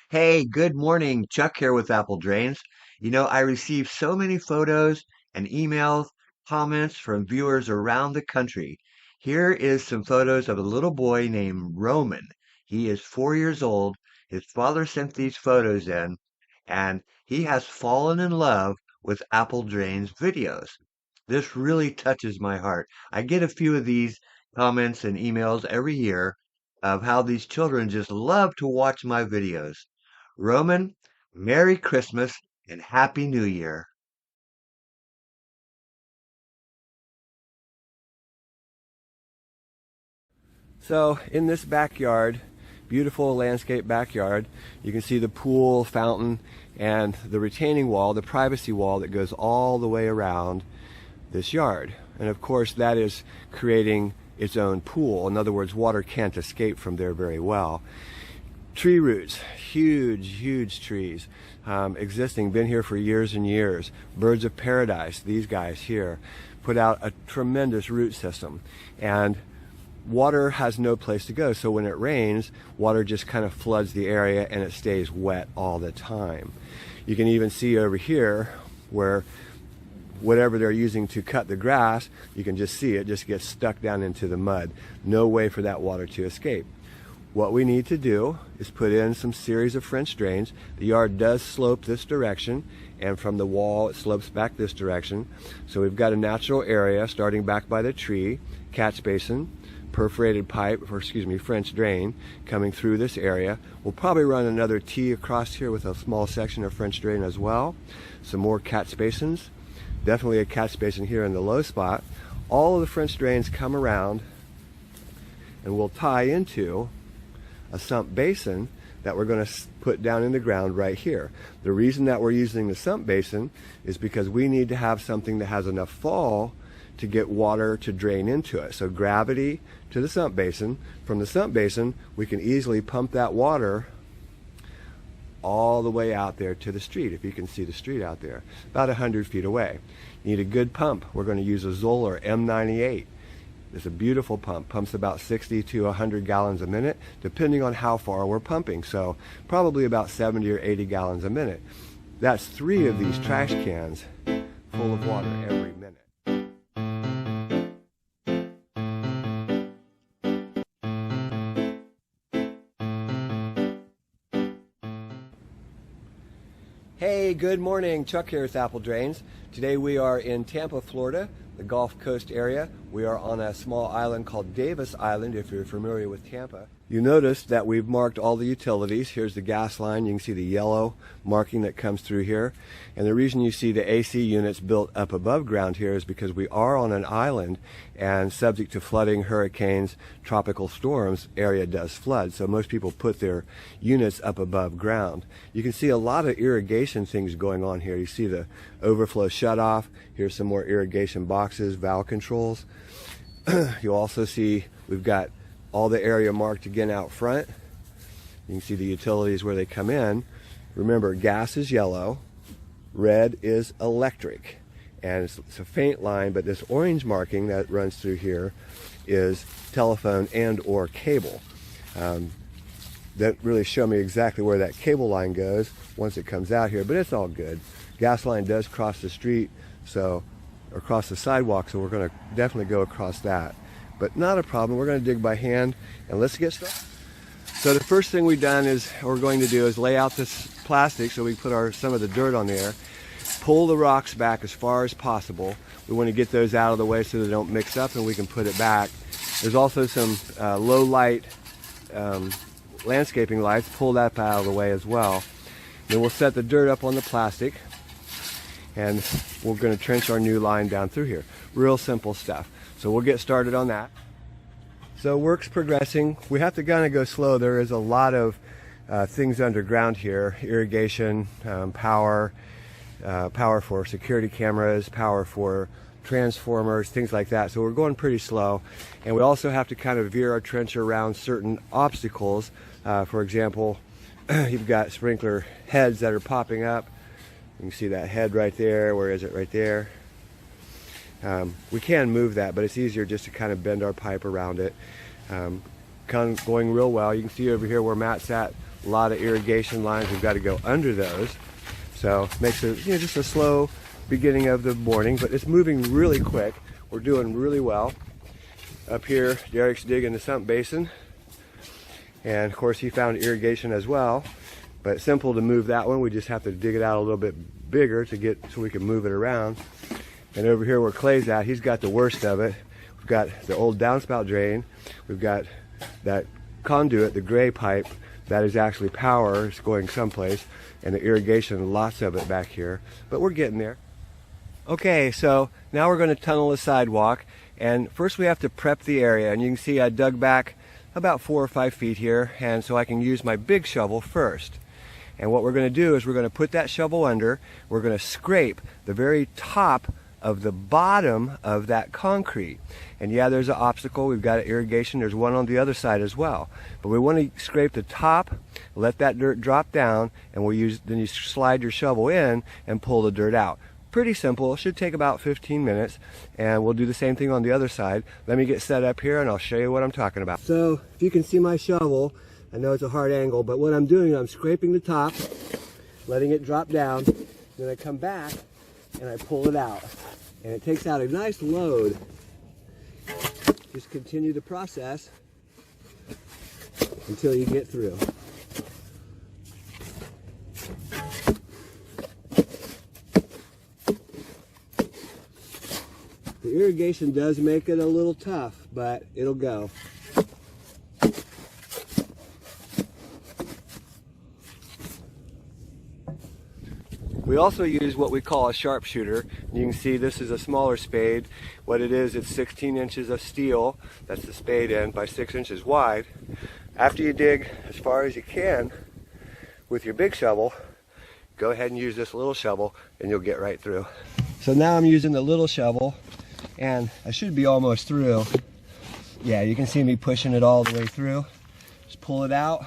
Hey, good morning. Chuck here with Apple Drains. I received so many photos and emails, comments from viewers around the country. Here is some photos of a little boy named Roman. He is 4 years old. His father sent these photos in, and he has fallen in love with Apple Drains videos. This really touches my heart. I get a few of these comments and emails every year of how these children just love to watch my videos. Roman, Merry Christmas and Happy New Year. So in this backyard, beautiful landscape backyard, you can see the pool, fountain, and the retaining wall, the privacy wall that goes all the way around this yard. And of course that is creating its own pool. In other words, water can't escape from there very well. Tree roots, huge trees, existing, been here for years and years. Birds of paradise, these guys here, put out a tremendous root system. And water has no place to go, so when it rains, water just kind of floods the area and it stays wet all the time. You can even see over here where whatever they're using to cut the grass, you can just see it just gets stuck down into the mud. No way for that water to escape. What we need to do is put in some series of French drains. The yard does slope this direction, and from the wall it slopes back this direction. So we've got a natural area starting back by the tree, catch basin, perforated pipe, or excuse me, French drain coming through this area. We'll probably run another T across here with a small section of French drain as well. Some more catch basins, definitely a catch basin here in the low spot. All of the French drains come around and we'll tie into a sump basin that we're going to put down in the ground right here. The reason that we're using the sump basin is because we need to have something that has enough fall to get water to drain into it. So gravity to the sump basin. From the sump basin, we can easily pump that water all the way out there to the street, if you can see the street out there, about 100 feet away. You need a good pump. We're going to use a Zoller M98. It's a beautiful pump, pumps about 60 to 100 gallons a minute, depending on how far we're pumping. So probably about 70 or 80 gallons a minute. That's 3 of these trash cans full of water every minute. Hey, good morning. Chuck here with Apple Drains. Today we are in Tampa, Florida, the Gulf Coast area. We are on a small island called Davis Island, if you're familiar with Tampa. You notice that we've marked all the utilities. Here's the gas line. You can see the yellow marking that comes through here. And the reason you see the AC units built up above ground here is because we are on an island and subject to flooding, hurricanes, tropical storms, area does flood. So most people put their units up above ground. You can see a lot of irrigation things going on here. You see the overflow shutoff. Here's some more irrigation boxes, valve controls. You'll also see we've got all the area marked again out front. You can see the utilities where they come in. Remember, gas is yellow, red is electric, and it's a faint line, but this orange marking that runs through here is telephone and or cable. That really show me exactly where that cable line goes once it comes out here, but it's all good. Gas line does cross the street, so across the sidewalk, so we're going to definitely go across that. But not a problem. We're going to dig by hand, and let's get started. So the first thing we're going to do is lay out this plastic so we put some of the dirt on there. Pull the rocks back as far as possible. We want to get those out of the way so they don't mix up, and we can put it back. There's also some low light landscaping lights. Pull that out of the way as well. Then we'll set the dirt up on the plastic, and we're going to trench our new line down through here. Real simple stuff. So we'll get started on that. So work's progressing. We have to kind of go slow. There is a lot of things underground here. Irrigation, power for security cameras, power for transformers, things like that. So we're going pretty slow. And we also have to kind of veer our trench around certain obstacles. For example, you've got sprinkler heads that are popping up. You can see that head right there. Where is it? Right there. We can move that, but it's easier just to kind of bend our pipe around it. Kind of going real well. You can see over here where Matt's at, a lot of irrigation lines. We've got to go under those. So it makes it, just a slow beginning of the morning, but it's moving really quick. We're doing really well. Up here, Derek's digging the sump basin. And of course he found irrigation as well, but it's simple to move that one. We just have to dig it out a little bit bigger so we can move it around. And over here where Clay's at, he's got the worst of it. We've got the old downspout drain. We've got that conduit, the gray pipe, that is actually power. It's going someplace. And the irrigation, lots of it back here. But we're getting there. Okay, so now we're going to tunnel the sidewalk. And first we have to prep the area. And you can see I dug back about 4 or 5 feet here. And so I can use my big shovel first. And what we're going to do is we're going to put that shovel under. We're going to scrape the very top of the bottom of that concrete. And yeah, there's an obstacle. We've got irrigation. There's one on the other side as well. But we want to scrape the top, let that dirt drop down, and then you slide your shovel in and pull the dirt out. Pretty simple. It should take about 15 minutes, and we'll do the same thing on the other side. Let me get set up here and I'll show you what I'm talking about. So if you can see my shovel, I know it's a hard angle, but what I'm doing, I'm scraping the top, letting it drop down, then I come back and I pull it out. And it takes out a nice load. Just continue the process until you get through. The irrigation does make it a little tough, but it'll go. We also use what we call a sharpshooter. You can see this is a smaller spade. What it is, it's 16 inches of steel. That's the spade end by 6 inches wide. After you dig as far as you can with your big shovel, go ahead and use this little shovel and you'll get right through. So now I'm using the little shovel and I should be almost through. Yeah, you can see me pushing it all the way through. Just pull it out,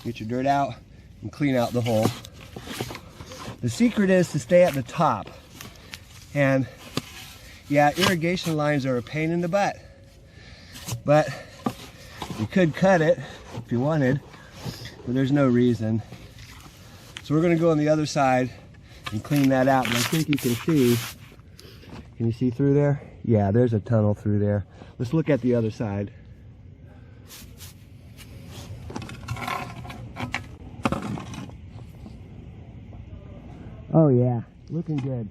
get your dirt out, and clean out the hole. The secret is to stay at the top. And yeah, irrigation lines are a pain in the butt. But you could cut it if you wanted, but there's no reason. So we're gonna go on the other side and clean that out. But I think you can see, can you see through there? Yeah, there's a tunnel through there. Let's look at the other side. Oh yeah, looking good.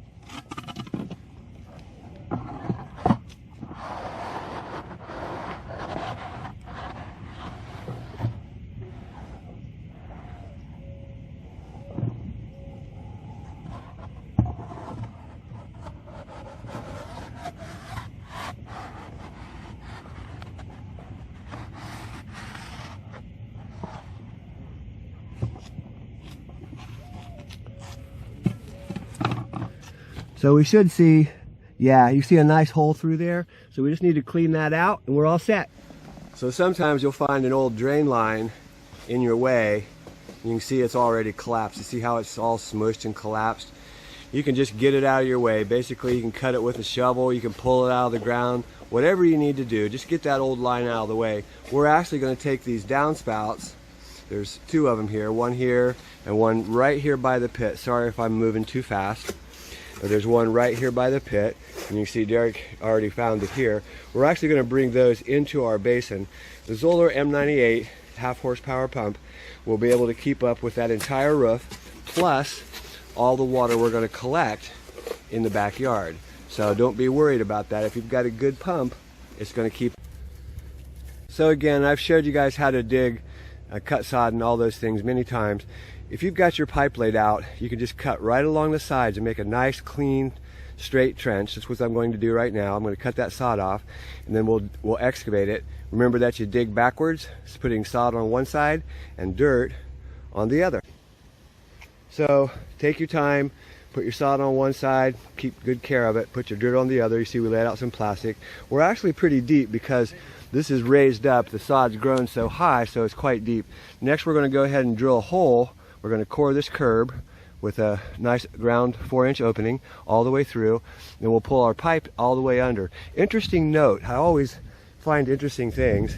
So we should see, yeah, you see a nice hole through there. So we just need to clean that out and we're all set. So sometimes you'll find an old drain line in your way. You can see it's already collapsed. You see how it's all smushed and collapsed? You can just get it out of your way. Basically, you can cut it with a shovel. You can pull it out of the ground. Whatever you need to do, just get that old line out of the way. We're actually going to take these downspouts. There's 2 of them here, one here and one right here by the pit. Sorry if I'm moving too fast. But there's one right here by the pit, and you can see Derek already found it here. We're actually going to bring those into our basin. The Zoller M98 half horsepower pump will be able to keep up with that entire roof, plus all the water we're going to collect in the backyard. So don't be worried about that. If you've got a good pump, it's going to keep. So again, I've showed you guys how to dig, cut sod and all those things many times. If you've got your pipe laid out, you can just cut right along the sides and make a nice, clean, straight trench. That's what I'm going to do right now. I'm going to cut that sod off, and then we'll excavate it. Remember that you dig backwards, it's putting sod on one side and dirt on the other. So take your time, put your sod on one side, keep good care of it, put your dirt on the other. You see we laid out some plastic. We're actually pretty deep because this is raised up. The sod's grown so high, so it's quite deep. Next, we're going to go ahead and drill a hole. We're going to core this curb with a nice round 4-inch opening all the way through. Then we'll pull our pipe all the way under. Interesting note, I always find interesting things.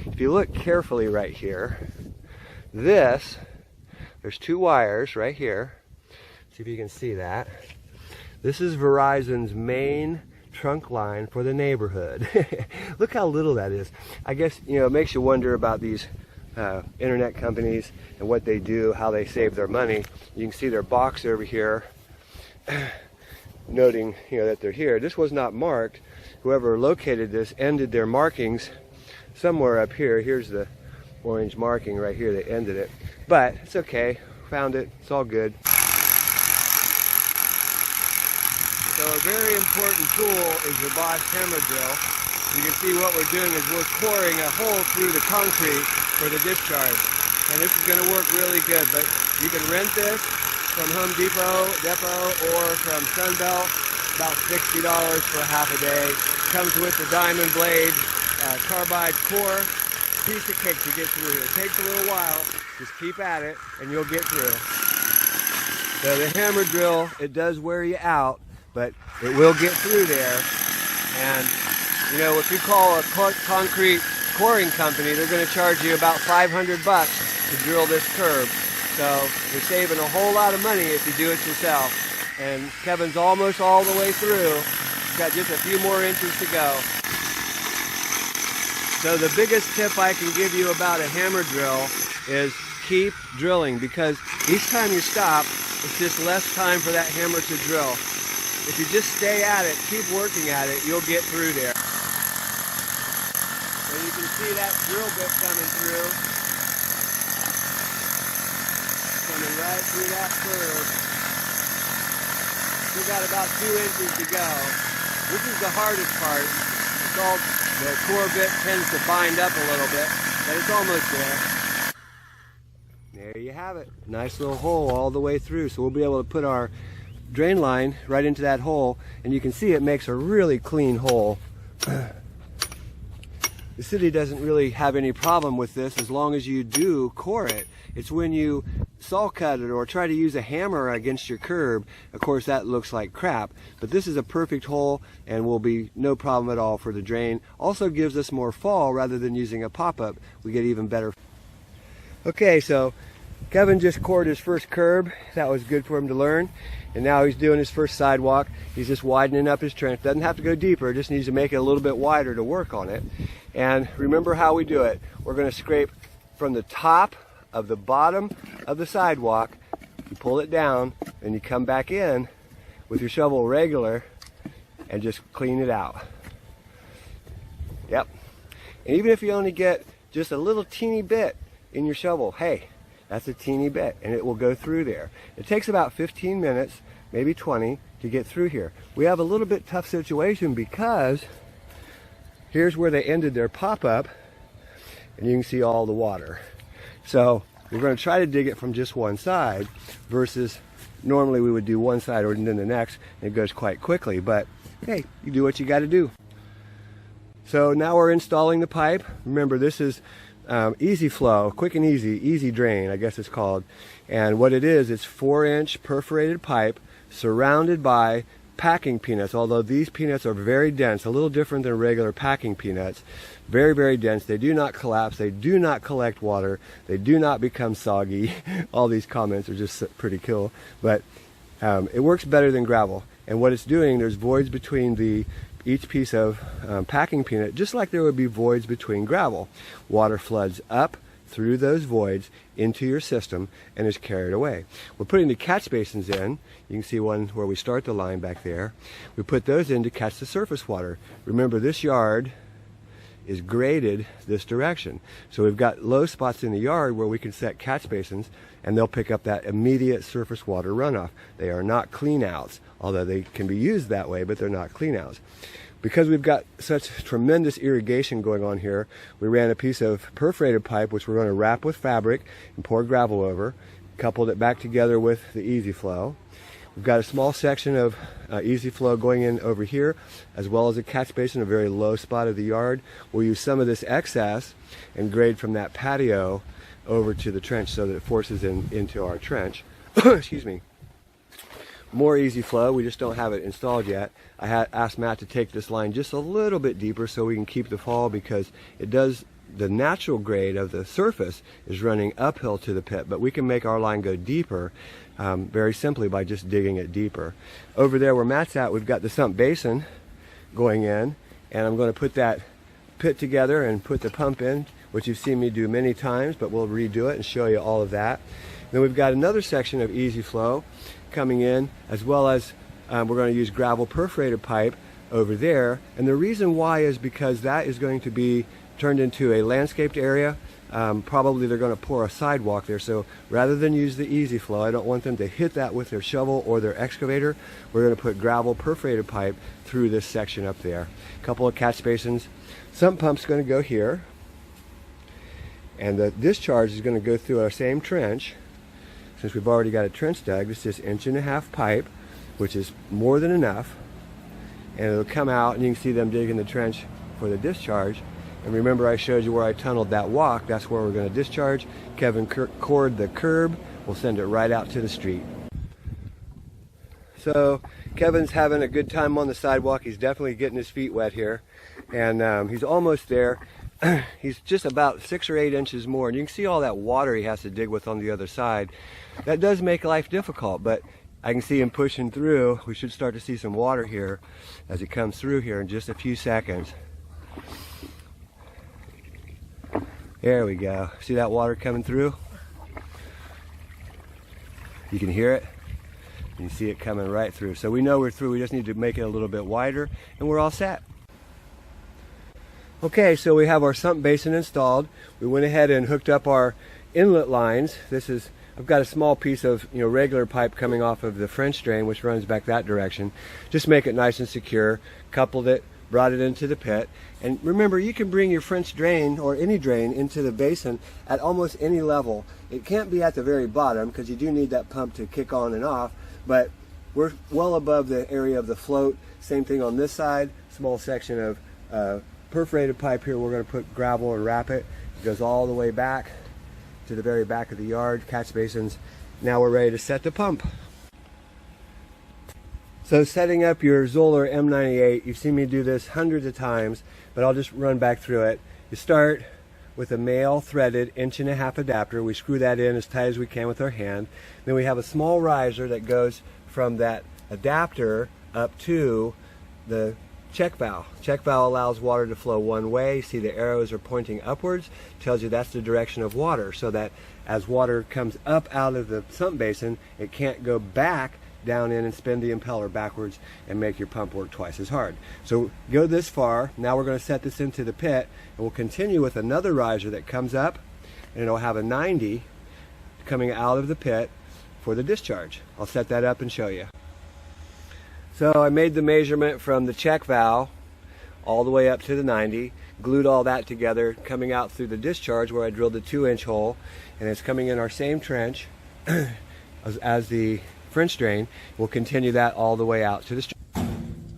If you look carefully right here, There's 2 wires right here. See if you can see that. This is Verizon's main trunk line for the neighborhood. Look how little that is. I guess, you know, it makes you wonder about these internet companies and what they do, how they save their money. You can see their box over here noting, you know, that they're here. This was not marked. Whoever located this ended their markings somewhere up here. Here's the orange marking right here. They ended it, but it's okay. Found it. It's all good. So a very important tool is the Bosch hammer drill. You can see what we're doing is we're coring a hole through the concrete for the discharge. And this is going to work really good, but you can rent this from Home Depot or from Sunbelt, about $60 for half a day. Comes with the diamond blade, carbide core, piece of cake to get through here. It takes a little while, just keep at it and you'll get through. So the hammer drill, it does wear you out, but it will get through there. And you know, if you call a concrete coring company, they're going to charge you about $500 to drill this curb. So you're saving a whole lot of money if you do it yourself. And Kevin's almost all the way through. He's got just a few more inches to go. So the biggest tip I can give you about a hammer drill is keep drilling, because each time you stop, it's just less time for that hammer to drill. If you just stay at it, keep working at it, you'll get through there. So you can see that drill bit coming through. Coming right through that curve. Still got about 2 inches to go. This is the hardest part. It's all, the core bit tends to bind up a little bit, but it's almost there. There you have it. Nice little hole all the way through. So we'll be able to put our drain line right into that hole, and you can see it makes a really clean hole. The city doesn't really have any problem with this as long as you do core it. It's when you saw cut it or try to use a hammer against your curb, of course that looks like crap, but this is a perfect hole and will be no problem at all for the drain. Also gives us more fall rather than using a pop-up. We get even better. Okay, so Kevin just cored his first curb. That was good for him to learn. And now he's doing his first sidewalk. He's just widening up his trench. Doesn't have to go deeper, just needs to make it a little bit wider to work on it. And remember how we do it. We're going to scrape from the top of the bottom of the sidewalk. You pull it down, and you come back in with your shovel regular and just clean it out. Yep. And even if you only get just a little teeny bit in your shovel, hey, that's a teeny bit, and it will go through there. It takes about 15 minutes, maybe 20, to get through here. We have a little bit tough situation because here's where they ended their pop-up, and you can see all the water. So we're going to try to dig it from just one side versus normally we would do one side or then the next, and it goes quite quickly. But hey, you do what you got to do. So now we're installing the pipe. Remember, this is easy flow, quick and easy drain, I guess it's called. And what it is, it's 4-inch perforated pipe surrounded by packing peanuts, although these peanuts are very dense, a little different than regular packing peanuts. Very, very dense. They do not collapse. They do not collect water. They do not become soggy. All these comments are just pretty cool. But it works better than gravel. And what it's doing, there's voids between each piece of packing peanut, just like there would be voids between gravel. Water floods up through those voids into your system and is carried away. We're putting the catch basins in. You can see one where we start the line back there. We put those in to catch the surface water. Remember, this yard is graded this direction. So we've got low spots in the yard where we can set catch basins, and they'll pick up that immediate surface water runoff. They are not clean outs, although they can be used that way, but they're not clean outs. Because we've got such tremendous irrigation going on here, we ran a piece of perforated pipe which we're going to wrap with fabric and pour gravel over, coupled it back together with the easy flow. We've got a small section of easy flow going in over here, as well as a catch basin, a very low spot of the yard. We'll use some of this excess and grade from that patio over to the trench so that it forces into our trench. Excuse me. More easy flow, we just don't have it installed yet. I had asked Matt to take this line just a little bit deeper so we can keep the fall, because it does the natural grade of the surface is running uphill to the pit, but we can make our line go deeper very simply by just digging it deeper. Over there where Matt's at, we've got the sump basin going in, and I'm going to put that pit together and put the pump in, which you've seen me do many times, but we'll redo it and show you all of that. Then we've got another section of easy flow coming in, as well as we're going to use gravel perforated pipe over there. And the reason why is because that is going to be turned into a landscaped area. Probably they're going to pour a sidewalk there, so rather than use the easy flow, I don't want them to hit that with their shovel or their excavator. We're going to put gravel perforated pipe through this section up there. A couple of catch basins. Sump pump's going to go here, and the discharge is going to go through our same trench. Since we've already got a trench dug, it's just 1.5 inch pipe, which is more than enough, and it'll come out, and you can see them digging the trench for the discharge. And remember, I showed you where I tunneled that walk. That's where we're going to discharge. Kevin cored the curb. We'll send it right out to the street. So Kevin's having a good time on the sidewalk. He's definitely getting his feet wet here, and he's almost there. He's just about 6 or 8 inches more, and you can see all that water he has to dig with on the other side. That does make life difficult, but I can see him pushing through. We should start to see some water here as he comes through here in just a few seconds. There we go. See that water coming through? You can hear it. You see it coming right through. So we know we're through. We just need to make it a little bit wider, and we're all set. Okay, so we have our sump basin installed. We went ahead and hooked up our inlet lines. I've got a small piece of regular pipe coming off of the French drain, which runs back that direction. Just make it nice and secure. Coupled it, brought it into the pit. And remember, you can bring your French drain or any drain into the basin at almost any level. It can't be at the very bottom because you do need that pump to kick on and off, but we're well above the area of the float. Same thing on this side, small section of perforated pipe here. We're going to put gravel and wrap it. It goes all the way back to the very back of the yard, catch basins. Now we're ready to set the pump. So setting up your Zoller M98, you've seen me do this hundreds of times, but I'll just run back through it. You start with a male threaded 1.5 inch adapter. We screw that in as tight as we can with our hand. Then we have a small riser that goes from that adapter up to the check valve. Check valve allows water to flow one way. You see the arrows are pointing upwards, tells you that's the direction of water, so that as water comes up out of the sump basin, it can't go back down in and spin the impeller backwards and make your pump work twice as hard. So go this far. Now we're going to set this into the pit, and we'll continue with another riser that comes up, and it'll have a 90 coming out of the pit for the discharge. I'll set that up and show you. So I made the measurement from the check valve all the way up to the 90, glued all that together, coming out through the discharge where I drilled the 2-inch hole, and it's coming in our same trench as the French drain. We'll continue that all the way out to the street.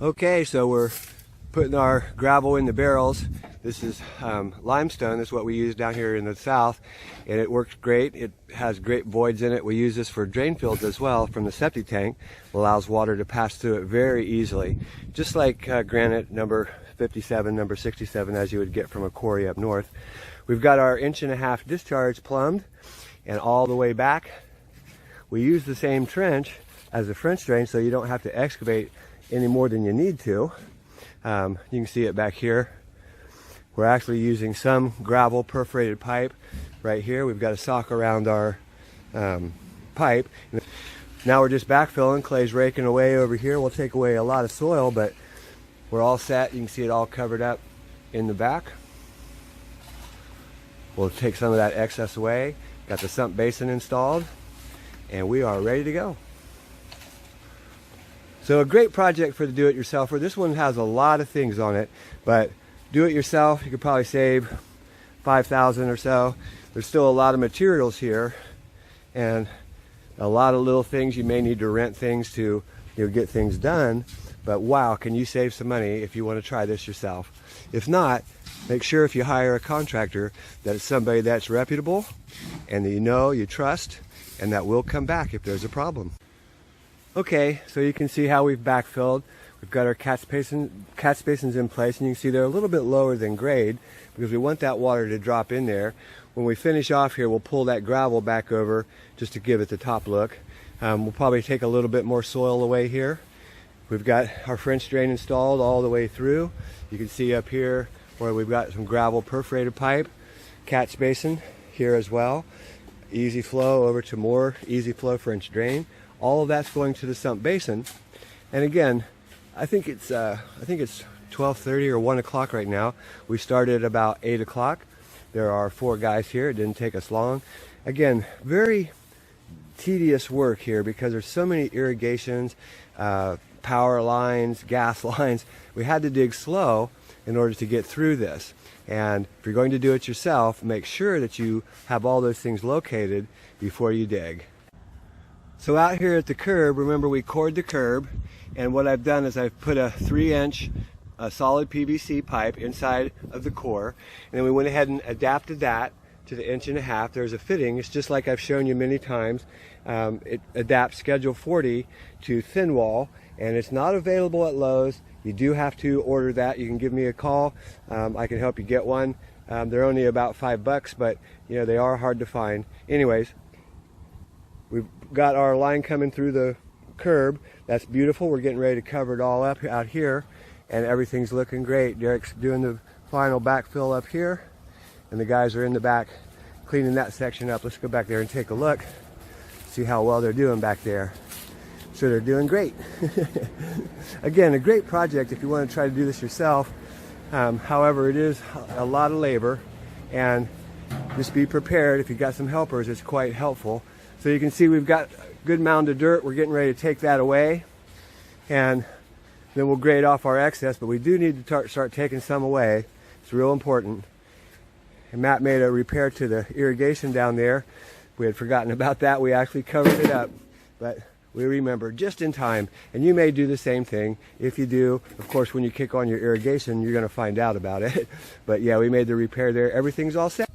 Okay, so we're putting our gravel in the barrels. This is limestone. This is what we use down here in the south, and it works great. It has great voids in it. We use this for drain fields as well from the septic tank. It allows water to pass through it very easily, just like granite number 57, number 67, as you would get from a quarry up north. We've got our 1.5 inch discharge plumbed, and all the way back we use the same trench as the French drain, so you don't have to excavate any more than you need to. You can see it back here. We're actually using some gravel perforated pipe right here. We've got a sock around our pipe. Now we're just backfilling. Clay's raking away over here. We'll take away a lot of soil, but we're all set. You can see it all covered up in the back. We'll take some of that excess away. Got the sump basin installed, and we are ready to go. So a great project for the do-it-yourselfer. This one has a lot of things on it, but do it yourself, you could probably save $5,000 or so. There's still a lot of materials here, and a lot of little things. You may need to rent things to get things done, but wow, can you save some money if you want to try this yourself. If not, make sure if you hire a contractor that it's somebody that's reputable and that you trust, and that will come back if there's a problem. Okay, so you can see how we've backfilled. We've got our catch basins in place, and you can see they're a little bit lower than grade because we want that water to drop in there. When we finish off here, we'll pull that gravel back over just to give it the top look. We'll probably take a little bit more soil away here. We've got our French drain installed all the way through. You can see up here where we've got some gravel perforated pipe, catch basin here as well. Easy flow over to more easy flow French drain. All of that's going to the sump basin. And again, I think it's 12:30 or 1 o'clock right now. We started about 8 o'clock. There are 4 guys here. It didn't take us long. Again, very tedious work here because there's so many irrigations, power lines, gas lines. We had to dig slow in order to get through this. And if you're going to do it yourself, make sure that you have all those things located before you dig. So out here at the curb, remember we cored the curb, and what I've done is I've put a 3-inch solid PVC pipe inside of the core, and then we went ahead and adapted that to the 1.5 inch. There's a fitting. It's just like I've shown you many times. It adapts Schedule 40 to thin wall, and it's not available at Lowe's. You do have to order that. You can give me a call. I can help you get one. They're only about $5, but you know they are hard to find. Anyways, we've got our line coming through the curb. That's beautiful. We're getting ready to cover it all up out here, and everything's looking great. Derek's doing the final backfill up here, and the guys are in the back cleaning that section up. Let's go back there and take a look, see how well they're doing back there. So they're doing great. Again, a great project if you want to try to do this yourself. However, it is a lot of labor, and just be prepared. If you've got some helpers, it's quite helpful. So you can see we've got a good mound of dirt. We're getting ready to take that away, and then we'll grade off our excess, but we do need to start taking some away. It's real important. And Matt made a repair to the irrigation down there. We had forgotten about that. We actually covered it up, but we remember just in time. And you may do the same thing. If you do, of course, when you kick on your irrigation, you're going to find out about it. But yeah, we made the repair there. Everything's all set.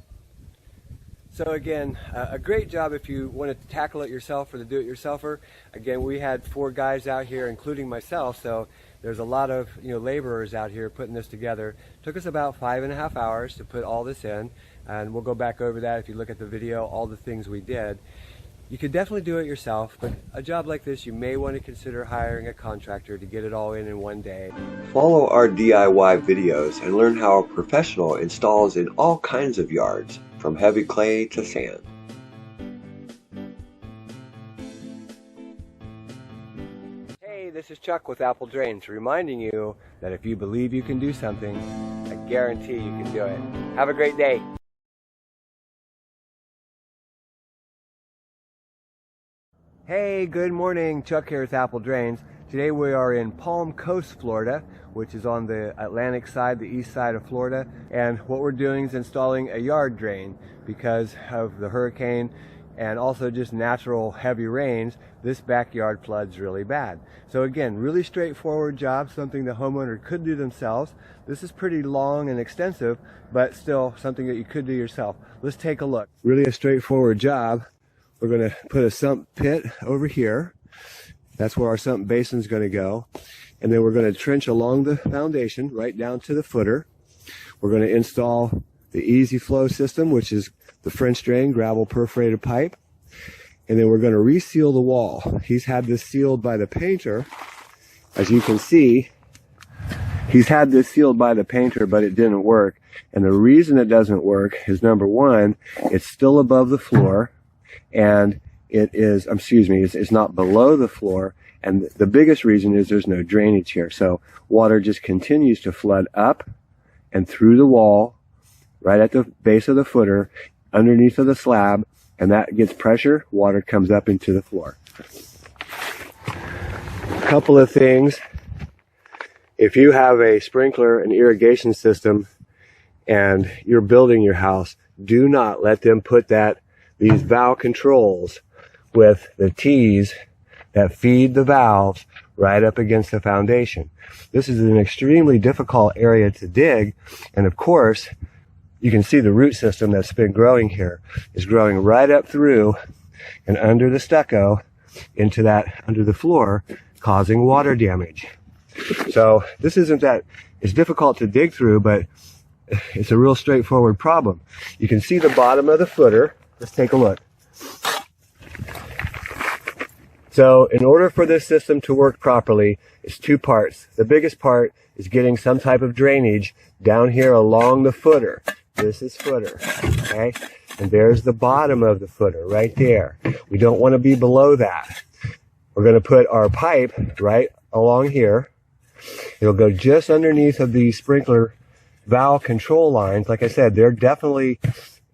So again, a great job if you want to tackle it yourself or the do-it-yourselfer. Again, we had 4 guys out here, including myself, so there's a lot of laborers out here putting this together. It took us about 5.5 hours to put all this in, and we'll go back over that if you look at the video, all the things we did. You could definitely do it yourself, but a job like this, you may want to consider hiring a contractor to get it all in one day. Follow our DIY videos and learn how a professional installs in all kinds of yards, from heavy clay to sand. Hey, this is Chuck with Apple Drains, reminding you that if you believe you can do something, I guarantee you can do it. Have a great day. Hey, good morning. Chuck here with Apple Drains. Today we are in Palm Coast, Florida, which is on the Atlantic side, the east side of Florida. And what we're doing is installing a yard drain because of the hurricane and also just natural heavy rains. This backyard floods really bad. So again, really straightforward job, something the homeowner could do themselves. This is pretty long and extensive, but still something that you could do yourself. Let's take a look. Really a straightforward job. We're going to put a sump pit over here. That's where our sump basin is going to go. And then we're going to trench along the foundation right down to the footer. We're going to install the easy flow system, which is the French drain gravel perforated pipe. And then we're going to reseal the wall. He's had this sealed by the painter. As you can see, he's had this sealed by the painter, but it didn't work. And the reason it doesn't work is, number one, it's still above the floor. And it is, it's not below the floor. And the biggest reason is there's no drainage here. So water just continues to flood up and through the wall, right at the base of the footer, underneath of the slab, and that gets pressure, water comes up into the floor. A couple of things. If you have a sprinkler and irrigation system and you're building your house, do not let them put these valve controls with the T's that feed the valves right up against the foundation. This is an extremely difficult area to dig, and of course you can see the root system that's been growing here is growing right up through and under the stucco into that under the floor, causing water damage. So this isn't that, it's difficult to dig through, but it's a real straightforward problem. You can see the bottom of the footer. Let's take a look. So in order for this system to work properly, it's two parts. The biggest part is getting some type of drainage down here along the footer. This is footer, okay? And there's the bottom of the footer right there. We don't want to be below that. We're going to put our pipe right along here. It'll go just underneath of the sprinkler valve control lines. Like I said, they're definitely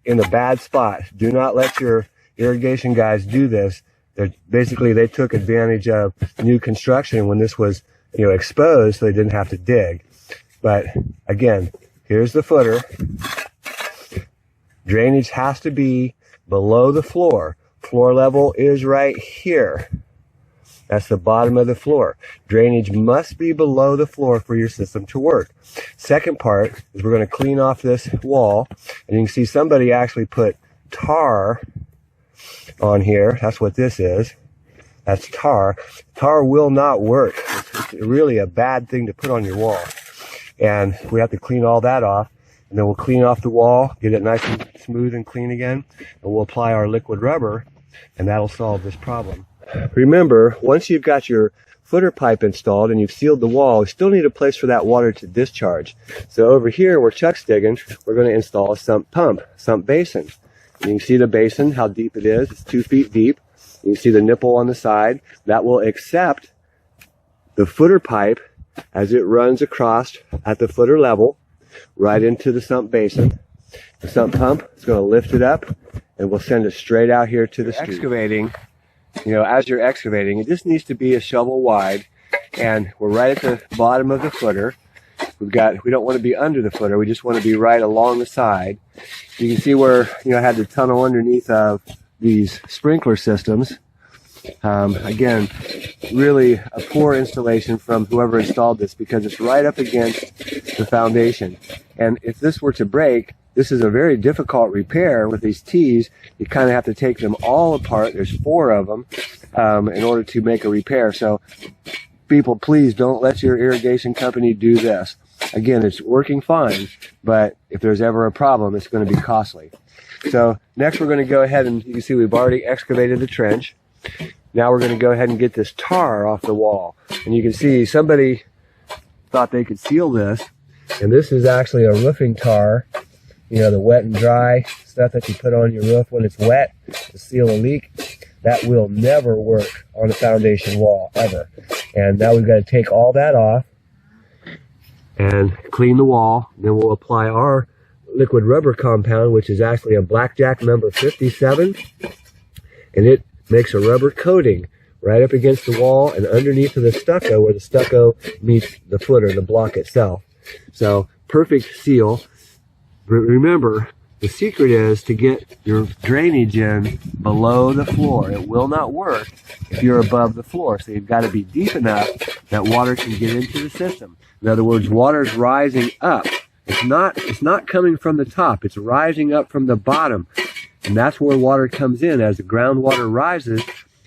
in a bad spot. Do not let your irrigation guys do this. They took advantage of new construction when this was, exposed, so they didn't have to dig. But again, here's the footer. Drainage has to be below the floor. Floor level is right here. That's the bottom of the floor. Drainage must be below the floor for your system to work. Second part is we're going to clean off this wall. And you can see somebody actually put tar on here. That's what this is. That's tar. Tar will not work. It's really a bad thing to put on your wall. And we have to clean all that off. And then we'll clean off the wall, get it nice and smooth and clean again. And we'll apply our liquid rubber, and that'll solve this problem. Remember, once you've got your footer pipe installed and you've sealed the wall, you still need a place for that water to discharge. So over here where Chuck's digging, we're going to install a sump pump, sump basin. You can see the basin, how deep it is. It's 2 feet deep. You can see the nipple on the side. That will accept the footer pipe as it runs across at the footer level right into the sump basin. The sump pump is going to lift it up and we'll send it straight out here to the street. Excavating, as you're excavating, it just needs to be a shovel wide, and we're right at the bottom of the footer. We don't want to be under the footer, we just want to be right along the side. You can see where, I had the tunnel underneath of these sprinkler systems. Again, really a poor installation from whoever installed this, because it's right up against the foundation. And if this were to break, this is a very difficult repair with these T's. You kind of have to take them all apart. There's 4 of them in order to make a repair. So people, please don't let your irrigation company do this. Again, it's working fine, but if there's ever a problem, it's going to be costly. So next we're going to go ahead and, you can see we've already excavated the trench. Now we're going to go ahead and get this tar off the wall. And you can see somebody thought they could seal this, and this is actually a roofing tar. The wet and dry stuff that you put on your roof when it's wet to seal a leak. That will never work on a foundation wall, ever. And now we've got to take all that off and clean the wall. Then we'll apply our liquid rubber compound, which is actually a Blackjack number 57. And it makes a rubber coating right up against the wall and underneath of the stucco, where the stucco meets the footer, the block itself. So perfect seal. Remember, the secret is to get your drainage in below the floor. It will not work if you're above the floor. So you've got to be deep enough that water can get into the system. In other words, water's rising up. It's not coming from the top. It's rising up from the bottom. And that's where water comes in. As the groundwater rises,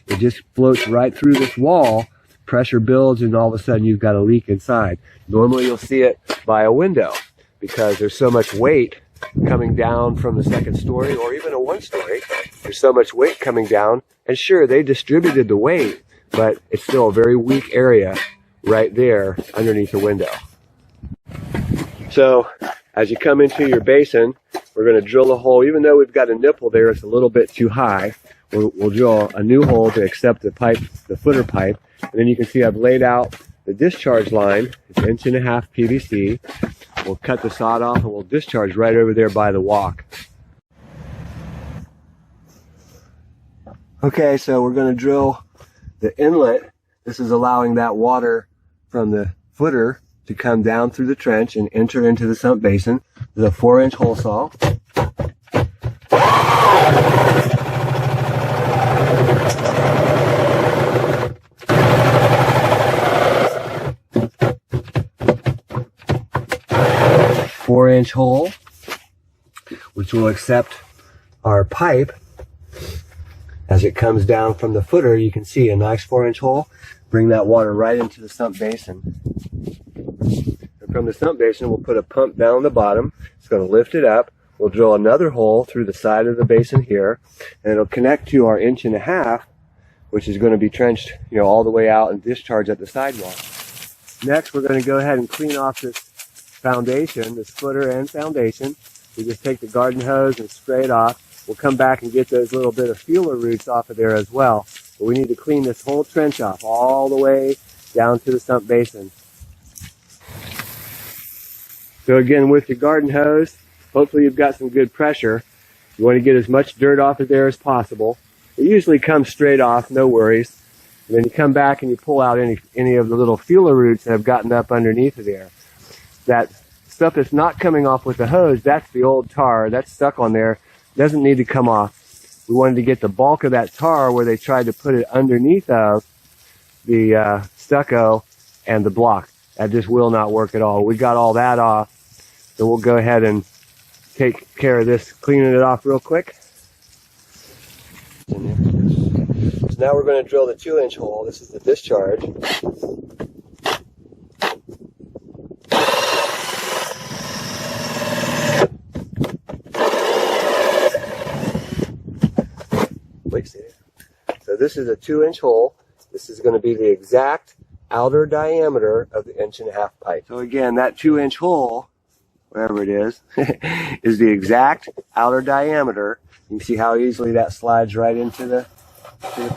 it just floats right through this wall. Pressure builds, and all of a sudden you've got a leak inside. Normally you'll see it by a window, because there's so much weight coming down from the second story, or even a 1-story. There's so much weight coming down, and sure, they distributed the weight, but it's still a very weak area right there underneath the window. So as you come into your basin, we're going to drill a hole. Even though we've got a nipple there, it's a little bit too high. We'll drill a new hole to accept the pipe, the footer pipe. And then you can see I've laid out the discharge line. It's 1.5 inch PVC. We'll cut the sod off and we'll discharge right over there by the walk. Okay, so we're going to drill the inlet. This is allowing that water from the footer to come down through the trench and enter into the sump basin. There's a 4-inch hole saw. Four-inch hole, which will accept our pipe as it comes down from the footer. You can see a nice 4-inch hole. bring that water right into the sump basin. And from the sump basin, we'll put a pump down the bottom. It's going to lift it up. We'll drill another hole through the side of the basin here, and it'll connect to our 1.5 inch, which is going to be trenched, all the way out and discharge at the sidewalk. Next, we're going to go ahead and clean off this foundation, this footer and foundation. We just take the garden hose and spray it off. We'll come back and get those little bit of feeler roots off of there as well. But we need to clean this whole trench off all the way down to the sump basin. So again, with your garden hose, hopefully you've got some good pressure. You want to get as much dirt off of there as possible. It usually comes straight off, no worries. And then you come back and you pull out any of the little feeler roots that have gotten up underneath of there. That stuff that's not coming off with the hose, that's the old tar. That's stuck on there. Doesn't need to come off. We wanted to get the bulk of that tar where they tried to put it underneath of the stucco and the block. That just will not work at all. We got all that off. So we'll go ahead and take care of this, cleaning it off real quick. So now we're going to drill the 2-inch hole. This is the discharge. So this is a 2-inch hole. This is going to be the exact outer diameter of the 1.5 inch pipe. So again, that 2-inch hole, wherever it is the exact outer diameter. You can see how easily that slides right into the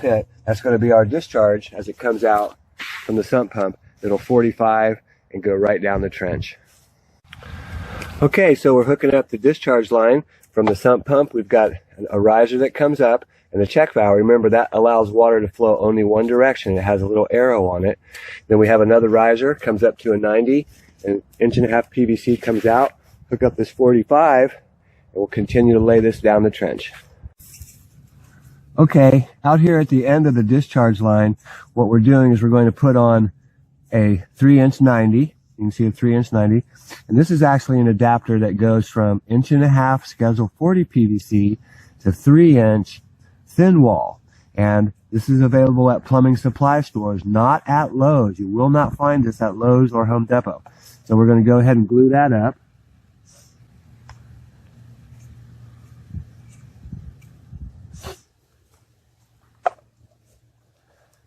pit. That's going to be our discharge as it comes out from the sump pump. It'll 45 and go right down the trench. Okay, so we're hooking up the discharge line from the sump pump. We've got a riser that comes up and a check valve. Remember, that allows water to flow only one direction. It has a little arrow on it. Then we have another riser, comes up to a 90, and 1.5 inch PVC comes out. Hook up this 45, and we'll continue to lay this down the trench. Okay, out here at the end of the discharge line, what we're doing is we're going to put on a 3-inch 90. You can see a 3-inch 90. And this is actually an adapter that goes from 1.5 inch schedule 40 PVC to 3-inch thin wall. And this is available at plumbing supply stores, not at Lowe's. You will not find this at Lowe's or Home Depot. So we're going to go ahead and glue that up.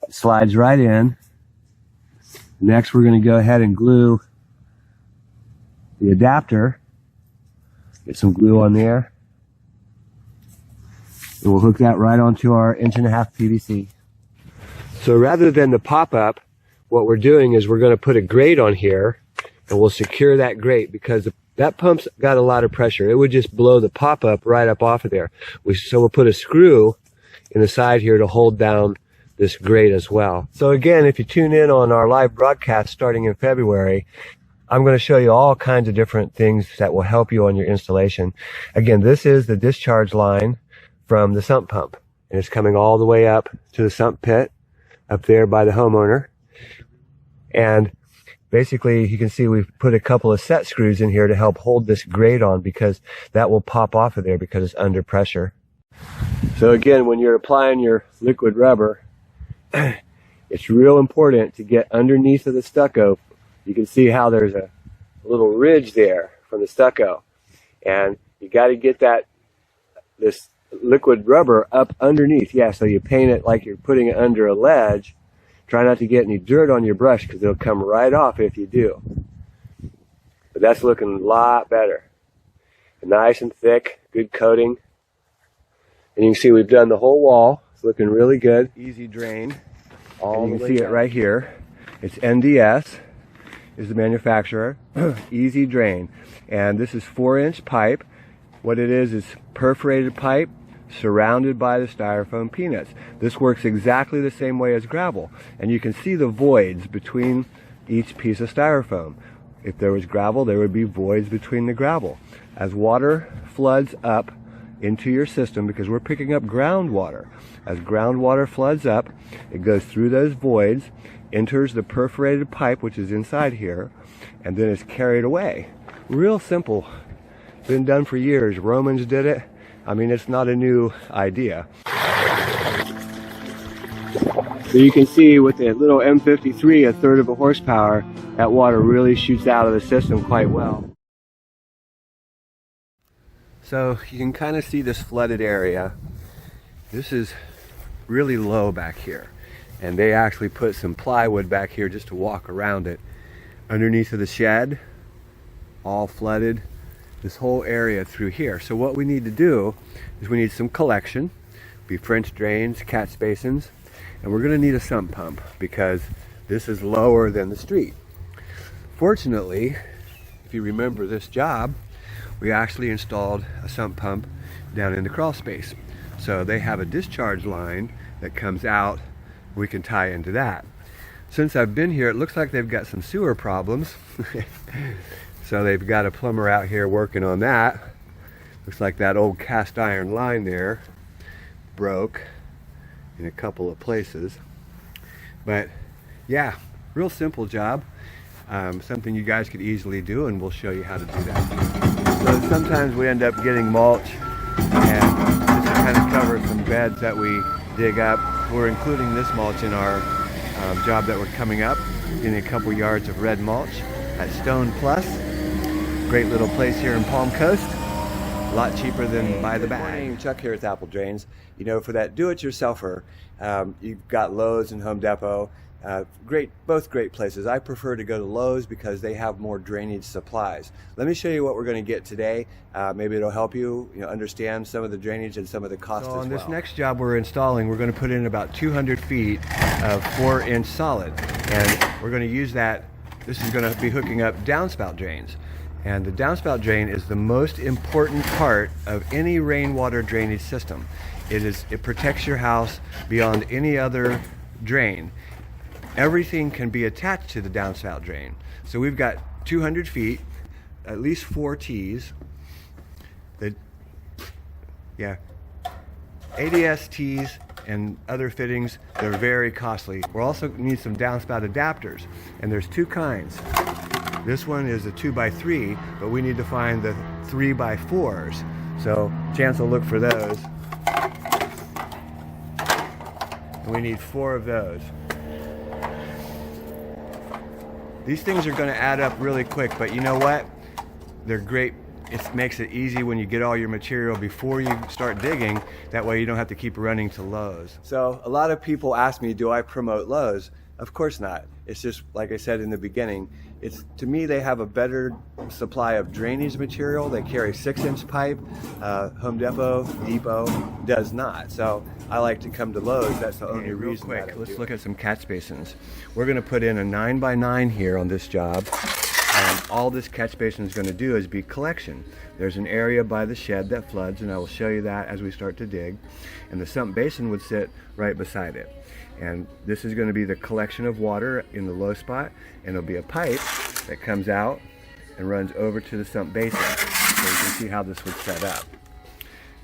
It slides right in. Next, we're going to go ahead and glue the adapter. Get some glue on there. And we'll hook that right onto our 1.5 inch PVC. So rather than the pop-up, what we're doing is we're going to put a grate on here, and we'll secure that grate because that pump's got a lot of pressure. It would just blow the pop-up right up off of there. So we'll put a screw in the side here to hold down this grate as well. So again, if you tune in on our live broadcast starting in February, I'm going to show you all kinds of different things that will help you on your installation. Again, this is the discharge line from the sump pump, and it's coming all the way up to the sump pit up there by the homeowner. And basically you can see we've put a couple of set screws in here to help hold this grate on, because that will pop off of there because it's under pressure. So again, when you're applying your liquid rubber, it's real important to get underneath of the stucco. You can see how there's a little ridge there from the stucco, and you got to get this liquid rubber up underneath. Yeah, so you paint it like you're putting it under a ledge. Try not to get any dirt on your brush because it'll come right off if you do. But that's looking a lot better. Nice and thick, good coating. And you can see we've done the whole wall. It's looking really good. Easy drain. And you can see it right here. It's NDS is the manufacturer. Easy drain. And this is 4-inch pipe. What it is perforated pipe surrounded by the styrofoam peanuts. This works exactly the same way as gravel. And you can see the voids between each piece of styrofoam. If there was gravel, there would be voids between the gravel. As water floods up into your system, because we're picking up groundwater, as groundwater floods up, it goes through those voids, enters the perforated pipe, which is inside here, and then is carried away. Real simple. Been done for years. Romans did it. I mean, it's not a new idea. So you can see with the little M53, a third of a horsepower, that water really shoots out of the system quite well. So you can kind of see this flooded area. This is really low back here. And they actually put some plywood back here just to walk around it. Underneath of the shed, all flooded, this whole area through here. So what we need to do is we need some collection, be French drains, catch basins, and we're gonna need a sump pump because this is lower than the street. Fortunately, if you remember this job, we actually installed a sump pump down in the crawl space. So they have a discharge line that comes out, we can tie into that. Since I've been here, it looks like they've got some sewer problems. So they've got a plumber out here working on that. Looks like that old cast iron line there broke in a couple of places. But yeah, real simple job. Something you guys could easily do, and we'll show you how to do that. So sometimes we end up getting mulch, and just to kind of cover some beds that we dig up. We're including this mulch in our job that we're coming up, getting a couple yards of red mulch at Stone Plus. Great little place here in Palm Coast. A lot cheaper than by the bag. Good morning, Chuck here with Apple Drains. You know, for that do-it-yourselfer, you've got Lowe's and Home Depot. Both great places. I prefer to go to Lowe's because they have more drainage supplies. Let me show you what we're going to get today. Maybe it'll help you, understand some of the drainage and some of the cost as well. On this next job we're installing, we're going to put in about 200 feet of 4-inch solid, and we're going to use that. This is going to be hooking up downspout drains. And the downspout drain is the most important part of any rainwater drainage system. It protects your house beyond any other drain. Everything can be attached to the downspout drain. So we've got 200 feet, at least 4 T's. ADS T's and other fittings, they're very costly. We'll also need some downspout adapters, and there's 2 kinds. This one is a 2x3, but we need to find the 3x4s. So Chance will look for those. And we need 4 of those. These things are going to add up really quick, but you know what? They're great. It makes it easy when you get all your material before you start digging. That way you don't have to keep running to Lowe's. So a lot of people ask me, do I promote Lowe's? Of course not. It's just, like I said in the beginning, to me, they have a better supply of drainage material. They carry 6-inch pipe. Home Depot does not. So I like to come to Lowe's. That's the only reason. Quick, let's look at some catch basins. We're going to put in a 9x9 here on this job. And all this catch basin is going to do is be collection. There's an area by the shed that floods, and I will show you that as we start to dig. And the sump basin would sit right beside it. And this is going to be the collection of water in the low spot, and there'll be a pipe that comes out and runs over to the sump basin. So you can see how this would set up.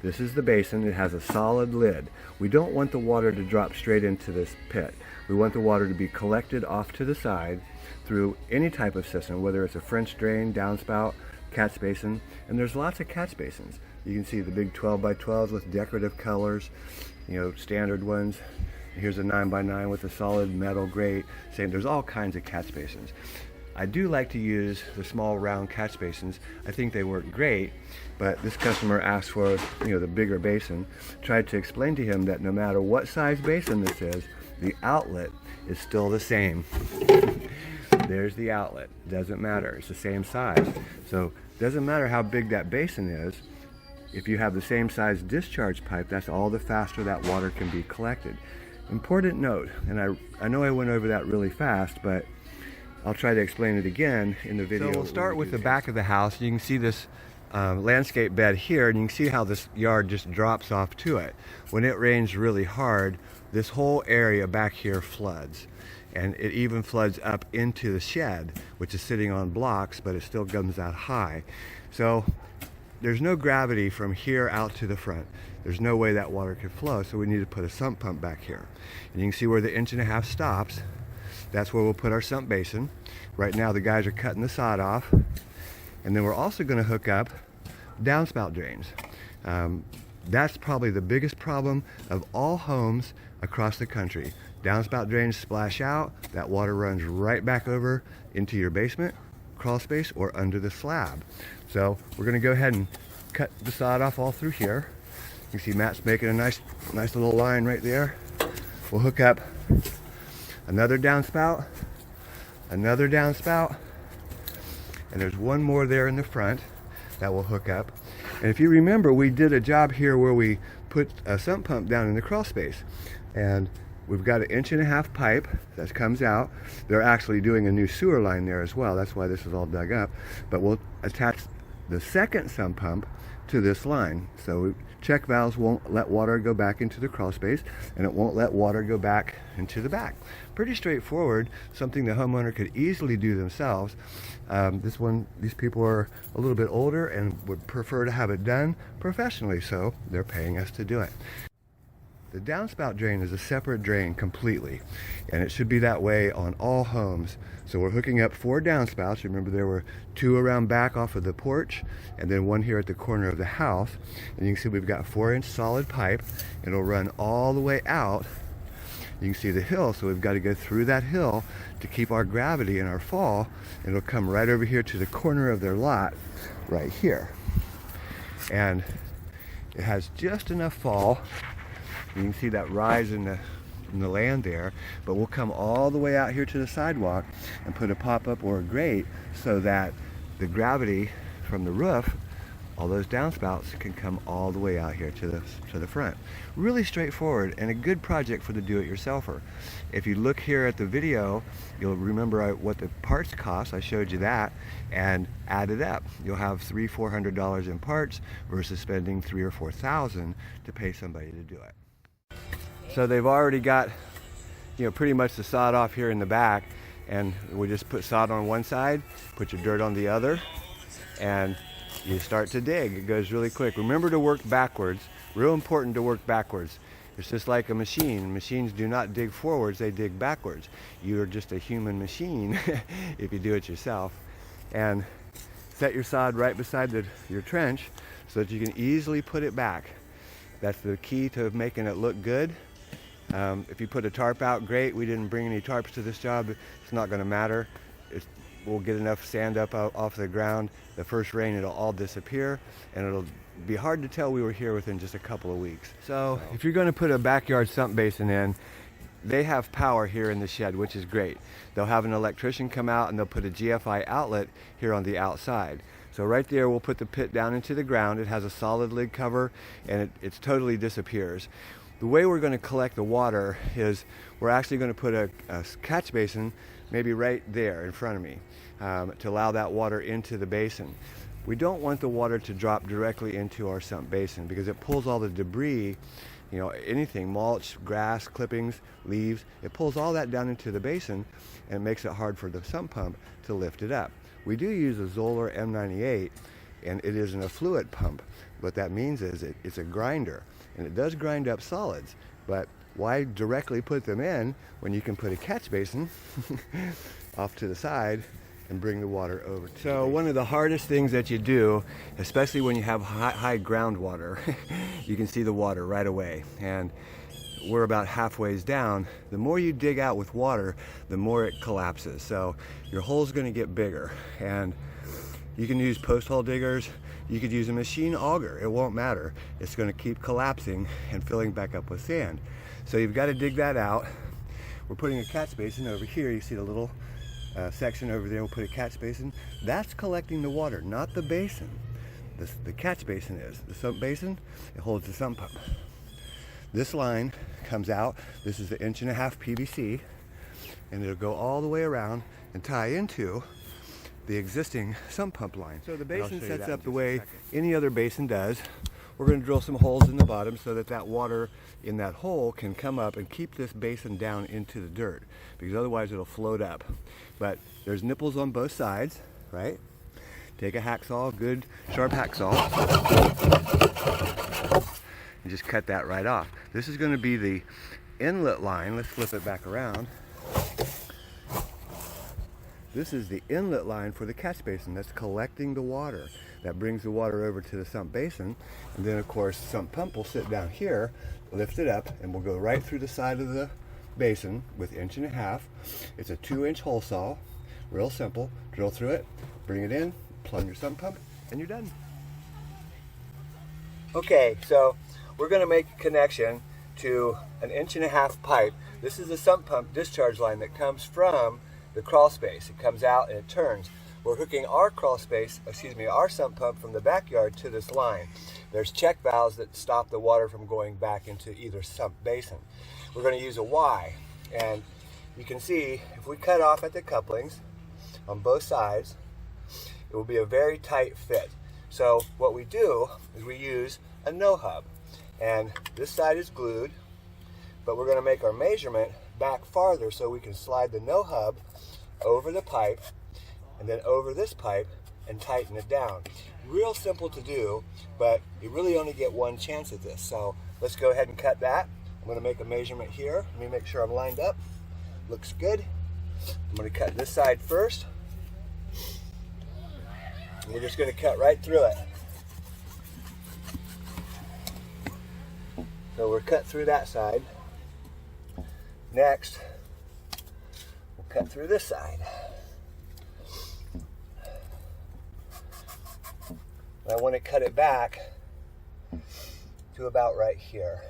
This is the basin. It has a solid lid. We don't want the water to drop straight into this pit. We want the water to be collected off to the side through any type of system, whether it's a French drain, downspout, catch basin, and there's lots of catch basins. You can see the big 12x12s with decorative colors, standard ones. Here's a 9x9 with a solid metal grate. There's all kinds of catch basins. I do like to use the small round catch basins. I think they work great, but this customer asked for the bigger basin. Tried to explain to him that no matter what size basin this is, the outlet is still the same. There's the outlet. Doesn't matter. It's the same size. So it doesn't matter how big that basin is. If you have the same size discharge pipe, that's all the faster that water can be collected. Important note, and I know I went over that really fast, but I'll try to explain it again in the video. So we'll start with the back of the house. You can see this landscape bed here, and you can see how this yard just drops off to it. When it rains really hard, this whole area back here floods. And it even floods up into the shed, which is sitting on blocks, but it still comes out high. So there's no gravity from here out to the front. There's no way that water could flow, so we need to put a sump pump back here. And you can see where the 1.5 inch stops. That's where we'll put our sump basin. Right now the guys are cutting the sod off. And then we're also going to hook up downspout drains. That's probably the biggest problem of all homes across the country. Downspout drains splash out, that water runs right back over into your basement, crawl space, or under the slab. So we're gonna go ahead and cut the sod off all through here. You see Matt's making a nice little line right there. We'll hook up another downspout, and there's one more there in the front that will hook up. And if you remember, we did a job here where we put a sump pump down in the crawl space, and we've got an 1.5 inch pipe that comes out. They're actually doing a new sewer line there as well. That's why this is all dug up. But we'll attach the second sump pump to this line. So check valves won't let water go back into the crawl space, and it won't let water go back into the back. Pretty straightforward, something the homeowner could easily do themselves. These people are a little bit older and would prefer to have it done professionally, so they're paying us to do it. The downspout drain is a separate drain completely, and it should be that way on all homes. So we're hooking up 4 downspouts. Remember, there were 2 around back off of the porch, and then 1 here at the corner of the house. And you can see we've got 4-inch solid pipe. It'll run all the way out. You can see the hill, so we've got to go through that hill to keep our gravity in our fall. And it'll come right over here to the corner of their lot, right here. And it has just enough fall. You can see that rise in the land there, but we'll come all the way out here to the sidewalk and put a pop-up or a grate so that the gravity from the roof, all those downspouts, can come all the way out here to the front. Really straightforward and a good project for the do-it-yourselfer. If you look here at the video, you'll remember what the parts cost. I showed you that and added up. You'll have $300–400 in parts versus spending $3,000 or $4,000 to pay somebody to do it. So they've already got, pretty much the sod off here in the back, and we just put sod on one side, put your dirt on the other, and you start to dig. It goes really quick. Remember to work backwards. Real important to work backwards. It's just like a machine. Machines do not dig forwards, they dig backwards. You're just a human machine if you do it yourself. And set your sod right beside your trench so that you can easily put it back. That's the key to making it look good. If you put a tarp out, great. We didn't bring any tarps to this job. It's not going to matter. We'll get enough sand up off the ground. The first rain, it'll all disappear, and it'll be hard to tell we were here within just a couple of weeks. So if you're going to put a backyard sump basin in, they have power here in the shed, which is great. They'll have an electrician come out and they'll put a GFI outlet here on the outside. So right there, we'll put the pit down into the ground. It has a solid lid cover, and it totally disappears. The way we're going to collect the water is we're actually going to put a catch basin maybe right there in front of me to allow that water into the basin. We don't want the water to drop directly into our sump basin because it pulls all the debris, anything, mulch, grass, clippings, leaves, it pulls all that down into the basin and makes it hard for the sump pump to lift it up. We do use a Zoller M98, and it isn't a fluid pump. What that means is it's a grinder, and it does grind up solids, but why directly put them in when you can put a catch basin off to the side and bring the water over? So one of the hardest things that you do, especially when you have high groundwater, you can see the water right away, and we're about halfway down. The more you dig out with water, the more it collapses. So your hole's going to get bigger, and you can use post hole diggers. You could use a machine auger. It won't matter. It's going to keep collapsing and filling back up with sand. So you've got to dig that out. We're putting a catch basin over here. You see the little section over there. We'll put a catch basin. That's collecting the water, not the basin. The catch basin is. The sump basin, it holds the sump pump. This line comes out. This is the 1.5 inch PVC, and it'll go all the way around and tie into the existing sump pump line. So the basin sets up the way any other basin does. We're going to drill some holes in the bottom so that water in that hole can come up and keep this basin down into the dirt, because otherwise it'll float up. But there's nipples on both sides, right? Take a hacksaw, good sharp hacksaw, and just cut that right off. This is going to be the inlet line. Let's flip it back around. This is the inlet line for the catch basin that's collecting the water. That brings the water over to the sump basin. And then of course, the sump pump will sit down here, lift it up, and will go right through the side of the basin with 1.5 inches. It's a 2-inch hole saw, real simple. Drill through it, bring it in, plug your sump pump, and you're done. Okay, so we're going to make a connection to an 1.5 inch pipe. This is a sump pump discharge line that comes from the crawl space. It comes out and it turns. We're hooking our our sump pump from the backyard to this line. There's check valves that stop the water from going back into either sump basin. We're going to use a Y, and you can see if we cut off at the couplings on both sides, it will be a very tight fit. So what we do is we use a no-hub, and this side is glued, but we're going to make our measurement back farther so we can slide the no-hub over the pipe and then over this pipe and tighten it down. Real simple to do, but you really only get one chance at this. So let's go ahead and cut that. I'm going to make a measurement here. Let me make sure I'm lined up. Looks good. I'm going to cut this side first. And we're just going to cut right through it. So we're cut through that side. Next, we'll cut through this side. And I want to cut it back to about right here.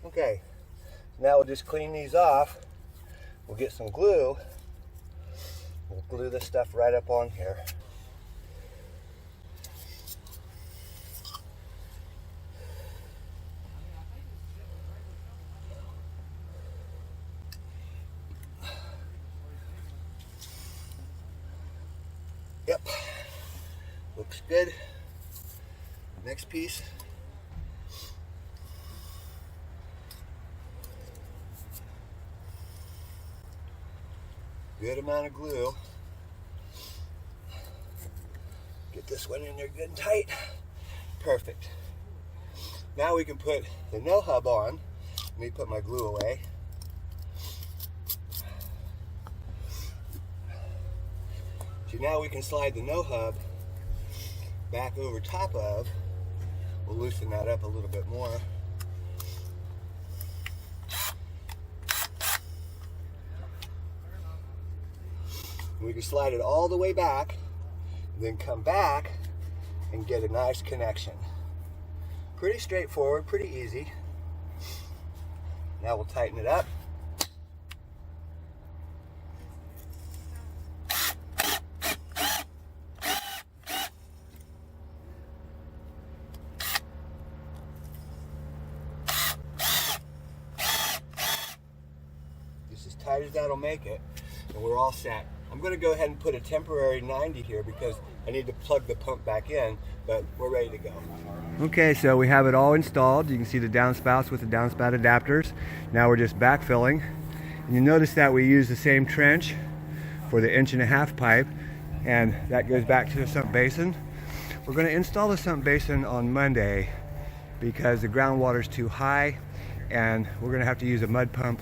Okay, now we'll just clean these off. We'll get some glue. We'll glue this stuff right up on here. Yep, looks good. Next piece. Good amount of glue. Get this one in there good and tight. Perfect. Now we can put the no hub on. Let me put my glue away. So now we can slide the no hub back over top of. We'll loosen that up a little bit more. We can slide it all the way back, and then come back and get a nice connection. Pretty straightforward, pretty easy. Now we'll tighten it up. Just as tight as that'll make it, and we're all set. I'm going to go ahead and put a temporary 90 here because I need to plug the pump back in, but we're ready to go. Okay, so we have it all installed. You can see the downspouts with the downspout adapters. Now we're just backfilling. And you notice that we use the same trench for the 1.5 inch pipe, and that goes back to the sump basin. We're going to install the sump basin on Monday because the groundwater is too high, and we're going to have to use a mud pump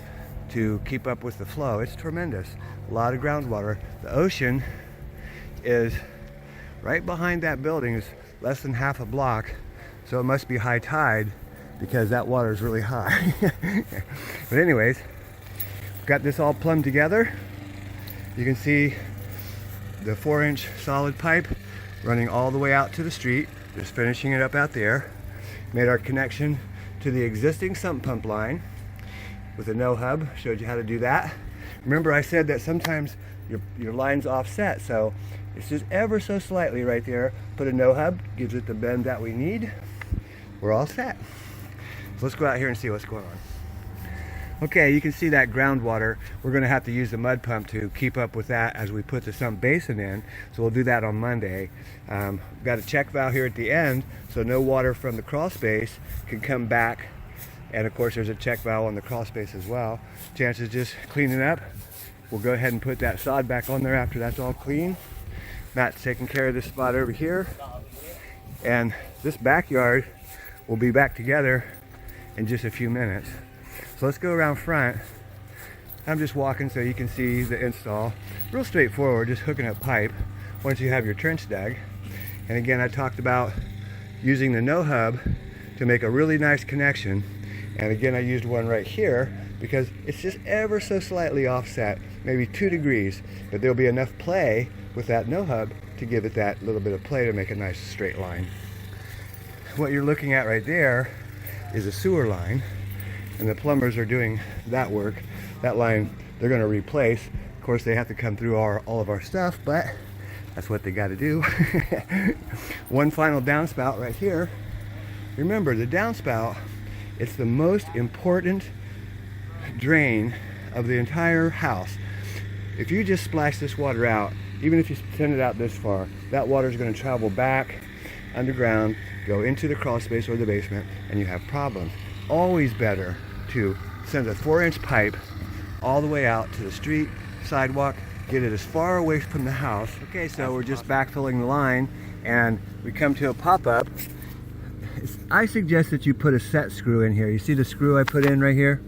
to keep up with the flow. It's tremendous. A lot of groundwater. The ocean is right behind that building, is less than half a block, so it must be high tide because that water is really high. But anyways, got this all plumbed together. You can see the 4-inch solid pipe running all the way out to the street. Just finishing it up out there. Made our connection to the existing sump pump line with a no hub. Showed you how to do that. Remember, I said that sometimes your line's offset, so it's just ever so slightly right there. Put a no hub, gives it the bend that we need. We're all set. So let's go out here and see what's going on. Okay, you can see that groundwater. We're going to have to use the mud pump to keep up with that as we put the sump basin in. So we'll do that on Monday. Got a check valve here at the end, so no water from the crawl space can come back. And of course there's a check valve on the crawl space as well. Chance is just cleaning up, we'll go ahead and put that sod back on there after that's all clean. Matt's taking care of this spot over here. And this backyard will be back together in just a few minutes. So let's go around front. I'm just walking so you can see the install. Real straightforward, just hooking up pipe once you have your trench dug. And again, I talked about using the no hub to make a really nice connection. And again, I used one right here because it's just ever so slightly offset, maybe 2 degrees, but there'll be enough play with that no hub to give it that little bit of play to make a nice straight line. What you're looking at right there is a sewer line, and the plumbers are doing that work. That line they're going to replace. Of course, they have to come through all of our stuff, but that's what they got to do. One final downspout right here. Remember, the downspout, it's the most important drain of the entire house. If you just splash this water out, even if you send it out this far, that water is going to travel back underground, go into the crawl space or the basement, and you have problems. Always better to send a 4-inch pipe all the way out to the street, sidewalk, get it as far away from the house. Okay, so we're just backfilling the line, and we come to a pop-up. I suggest that you put a set screw in here. You see the screw I put in right here?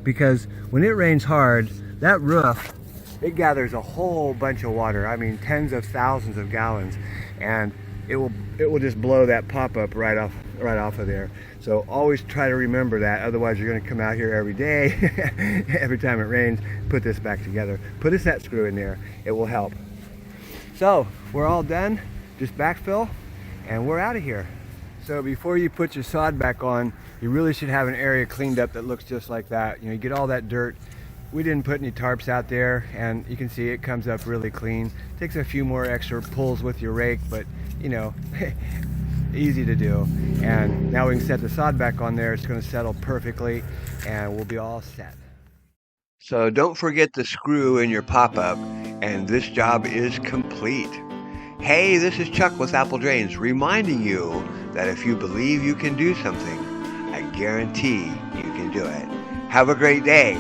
Because when it rains hard, that roof, it gathers a whole bunch of water. I mean, tens of thousands of gallons, and it will just blow that pop-up right off of there. So always try to remember that. Otherwise, you're going to come out here every day, every time it rains, put this back together. Put a set screw in there. It will help. So we're all done. Just backfill, and we're out of here. So before you put your sod back on, you really should have an area cleaned up that looks just like that. You know, you get all that dirt. We didn't put any tarps out there, and you can see it comes up really clean. Takes a few more extra pulls with your rake, but you know, easy to do. And now we can set the sod back on there. It's going to settle perfectly, and we'll be all set. So don't forget the screw in your pop-up, and this job is complete. Hey, this is Chuck with Apple Drains, reminding you that if you believe you can do something, I guarantee you can do it. Have a great day.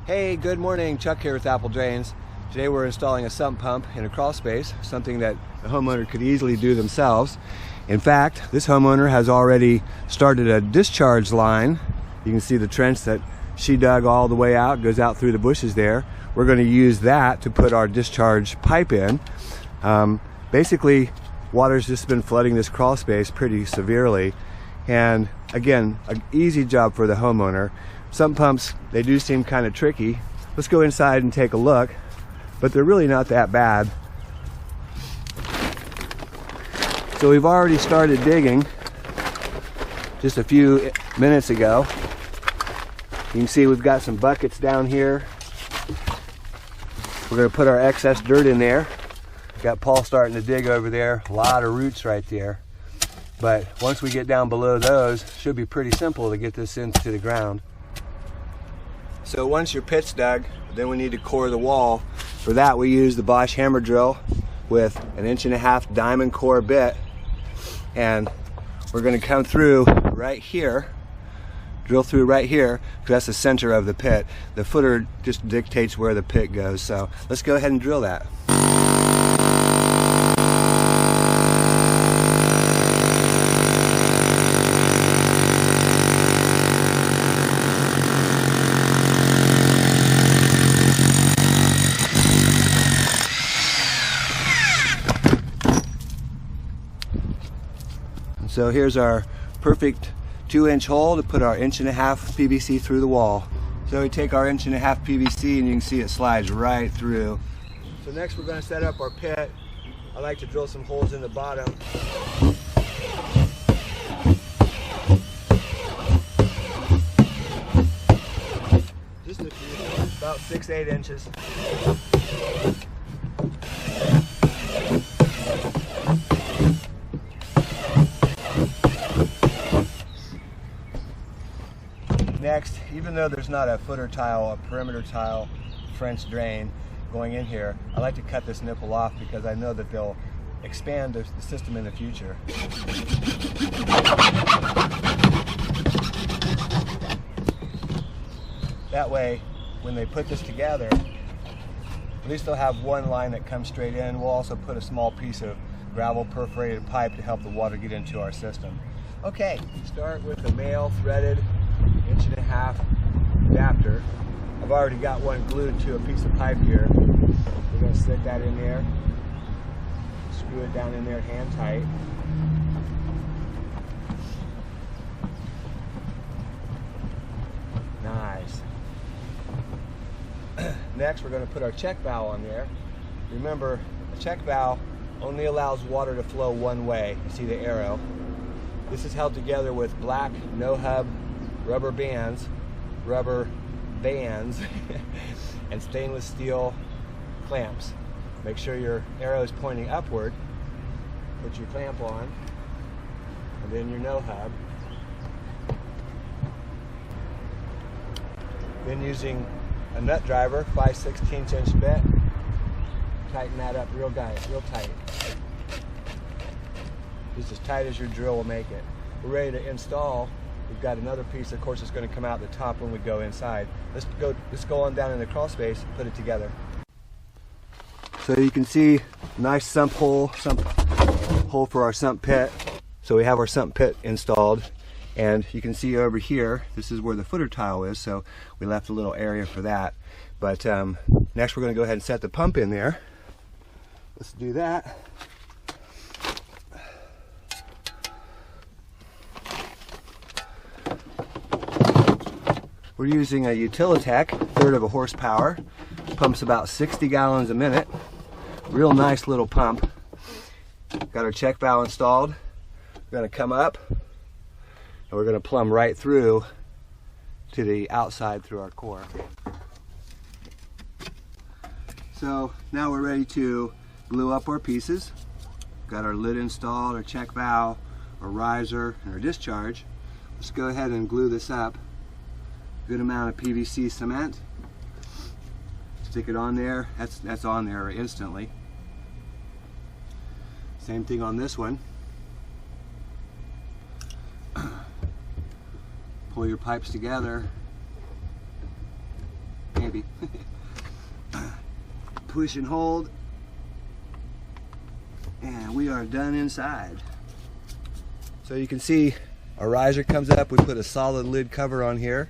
Hey, good morning. Chuck here with Apple Drains. Today we're installing a sump pump in a crawl space, something that the homeowner could easily do themselves. In fact, this homeowner has already started a discharge line. You can see the trench that she dug all the way out, goes out through the bushes there. We're going to use that to put our discharge pipe in. Basically, water's just been flooding this crawl space pretty severely. And again, an easy job for the homeowner. Sump pumps, they do seem kind of tricky. Let's go inside and take a look, but they're really not that bad. So we've already started digging just a few minutes ago. You can see we've got some buckets down here. We're going to put our excess dirt in there. Got Paul starting to dig over there. A lot of roots right there. But once we get down below those, it should be pretty simple to get this into the ground. So once your pit's dug, then we need to core the wall. For that, we use the Bosch hammer drill with an 1.5 inch diamond core bit. And we're going to come through right here, drill through right here, because that's the center of the pit. The footer just dictates where the pit goes. So let's go ahead and drill that. So here's our perfect 2-inch hole to put our 1.5 inch PVC through the wall. So we take our 1.5 inch PVC and you can see it slides right through. So next we're going to set up our pit. I like to drill some holes in the bottom. Just a few, about 6-8 inches. even though there's not a footer tile, a perimeter tile, French drain going in here, I like to cut this nipple off because I know that they'll expand the system in the future. That way, when they put this together, at least they'll have one line that comes straight in. We'll also put a small piece of gravel perforated pipe to help the water get into our system. Okay, start with the male threaded 1.5-inch adapter. I've already got one glued to a piece of pipe here. We're going to stick that in there, screw it down in there hand tight. Nice. Next, we're going to put our check valve on there. Remember, a check valve only allows water to flow one way. You see the arrow. This is held together with black no-hub rubber bands, and stainless steel clamps. Make sure your arrow is pointing upward. Put your clamp on, and then your no-hub. Then using a nut driver, 5/16" bit, tighten that up real tight. Just as tight as your drill will make it. We're ready to install. We've got another piece, of course, it's going to come out the top when we go inside. Let's go on down in the crawl space and put it together. So you can see nice sump hole for our sump pit. So we have our sump pit installed, and you can see over here, this is where the footer tile is, so we left a little area for that. But next we're going to go ahead and set the pump in there. Let's do that. We're using a Utilitech, 1/3 of a horsepower. Pumps about 60 gallons a minute. Real nice little pump. Got our check valve installed. We're going to come up and we're going to plumb right through to the outside through our core. So now we're ready to glue up our pieces. Got our lid installed, our check valve, our riser, and our discharge. Let's go ahead and glue this up. Good amount of PVC cement. Stick it on there. That's on there instantly. Same thing on this one. Pull your pipes together. Maybe. Push and hold. And we are done inside. So you can see our riser comes up. We put a solid lid cover on here.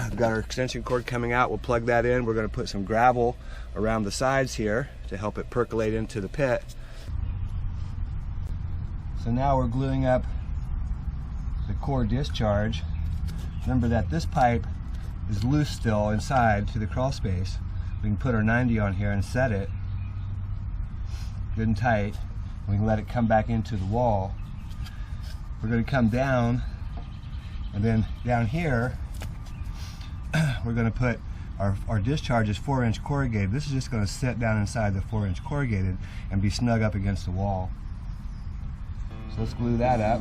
We've got our extension cord coming out. We'll plug that in. We're going to put some gravel around the sides here to help it percolate into the pit. So now we're gluing up the core discharge. Remember that this pipe is loose still inside to the crawl space. We can put our 90 on here and set it good and tight. We can let it come back into the wall. We're going to come down, and then down here we're going to put our discharge is 4-inch corrugated. This is just going to sit down inside the 4-inch corrugated and be snug up against the wall. So let's glue that up.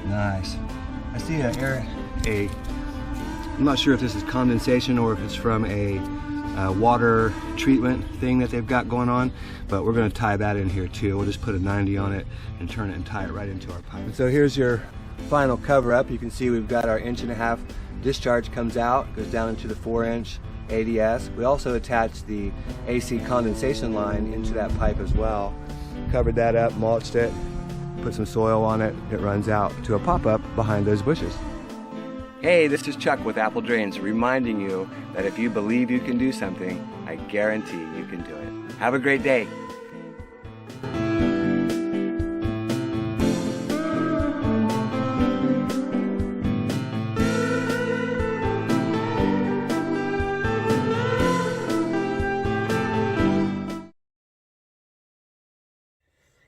Nice. I see I'm not sure if this is condensation or if it's from a water treatment thing that they've got going on, but we're going to tie that in here too. We'll just put a 90 on it and turn it and tie it right into our pipe. And so here's your final cover up. You can see we've got our 1.5-inch discharge comes out, goes down into the 4-inch ADS. We also attached the AC condensation line into that pipe as well. Covered that up, mulched it, put some soil on it. It runs out to a pop-up behind those bushes. Hey, this is Chuck with Apple Drains, reminding you that if you believe you can do something, I guarantee you can do it. Have a great day.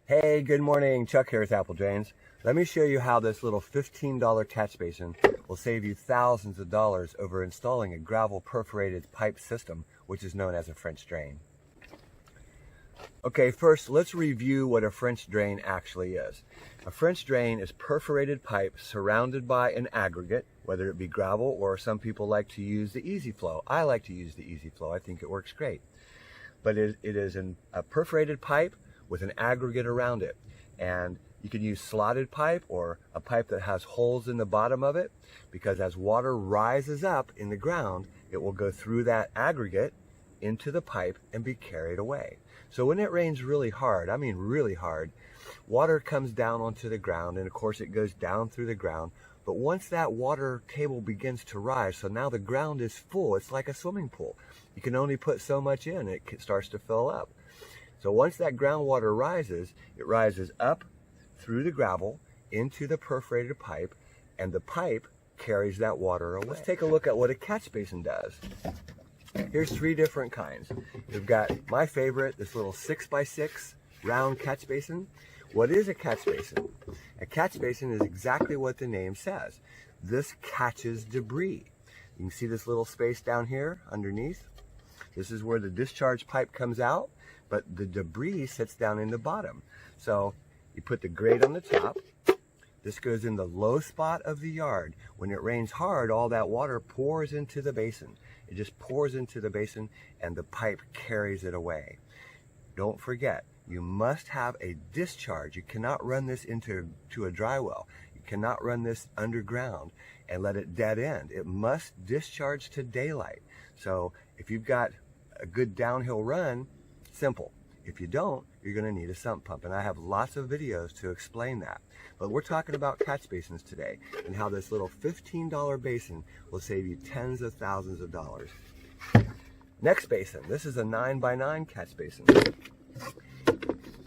Hey, good morning. Chuck here with Apple Drains. Let me show you how this little $15 catch basin will save you thousands of dollars over installing a gravel perforated pipe system, which is known as a French drain. Okay, first let's review what a French drain actually is. A French drain is perforated pipe surrounded by an aggregate, whether it be gravel or some people like to use the easy flow. I like to use the easy flow. I think it works great. But it is a perforated pipe with an aggregate around it. And you can use slotted pipe or a pipe that has holes in the bottom of it, because as water rises up in the ground, it will go through that aggregate into the pipe and be carried away. So when it rains really hard, I mean really hard, water comes down onto the ground, and of course it goes down through the ground. But once that water table begins to rise, so now the ground is full, it's like a swimming pool. You can only put so much in, it starts to fill up. So once that groundwater rises, it rises up through the gravel into the perforated pipe, and the pipe carries that water away. Let's take a look at what a catch basin does. Here's 3 different kinds. We've got my favorite, this little 6x6 round catch basin. What is a catch basin? A catch basin is exactly what the name says. This catches debris. You can see this little space down here underneath. This is where the discharge pipe comes out, but the debris sits down in the bottom. So you put the grate on the top. This goes in the low spot of the yard. When it rains hard, all that water pours into the basin. It just pours into the basin, and the pipe carries it away. Don't forget, you must have a discharge. You cannot run this into a dry well. You cannot run this underground and let it dead end. It must discharge to daylight. So if you've got a good downhill run, simple. If you don't, you're going to need a sump pump, and I have lots of videos to explain that. But we're talking about catch basins today, and how this little $15 basin will save you tens of thousands of dollars. Next basin, this is a 9x9 catch basin.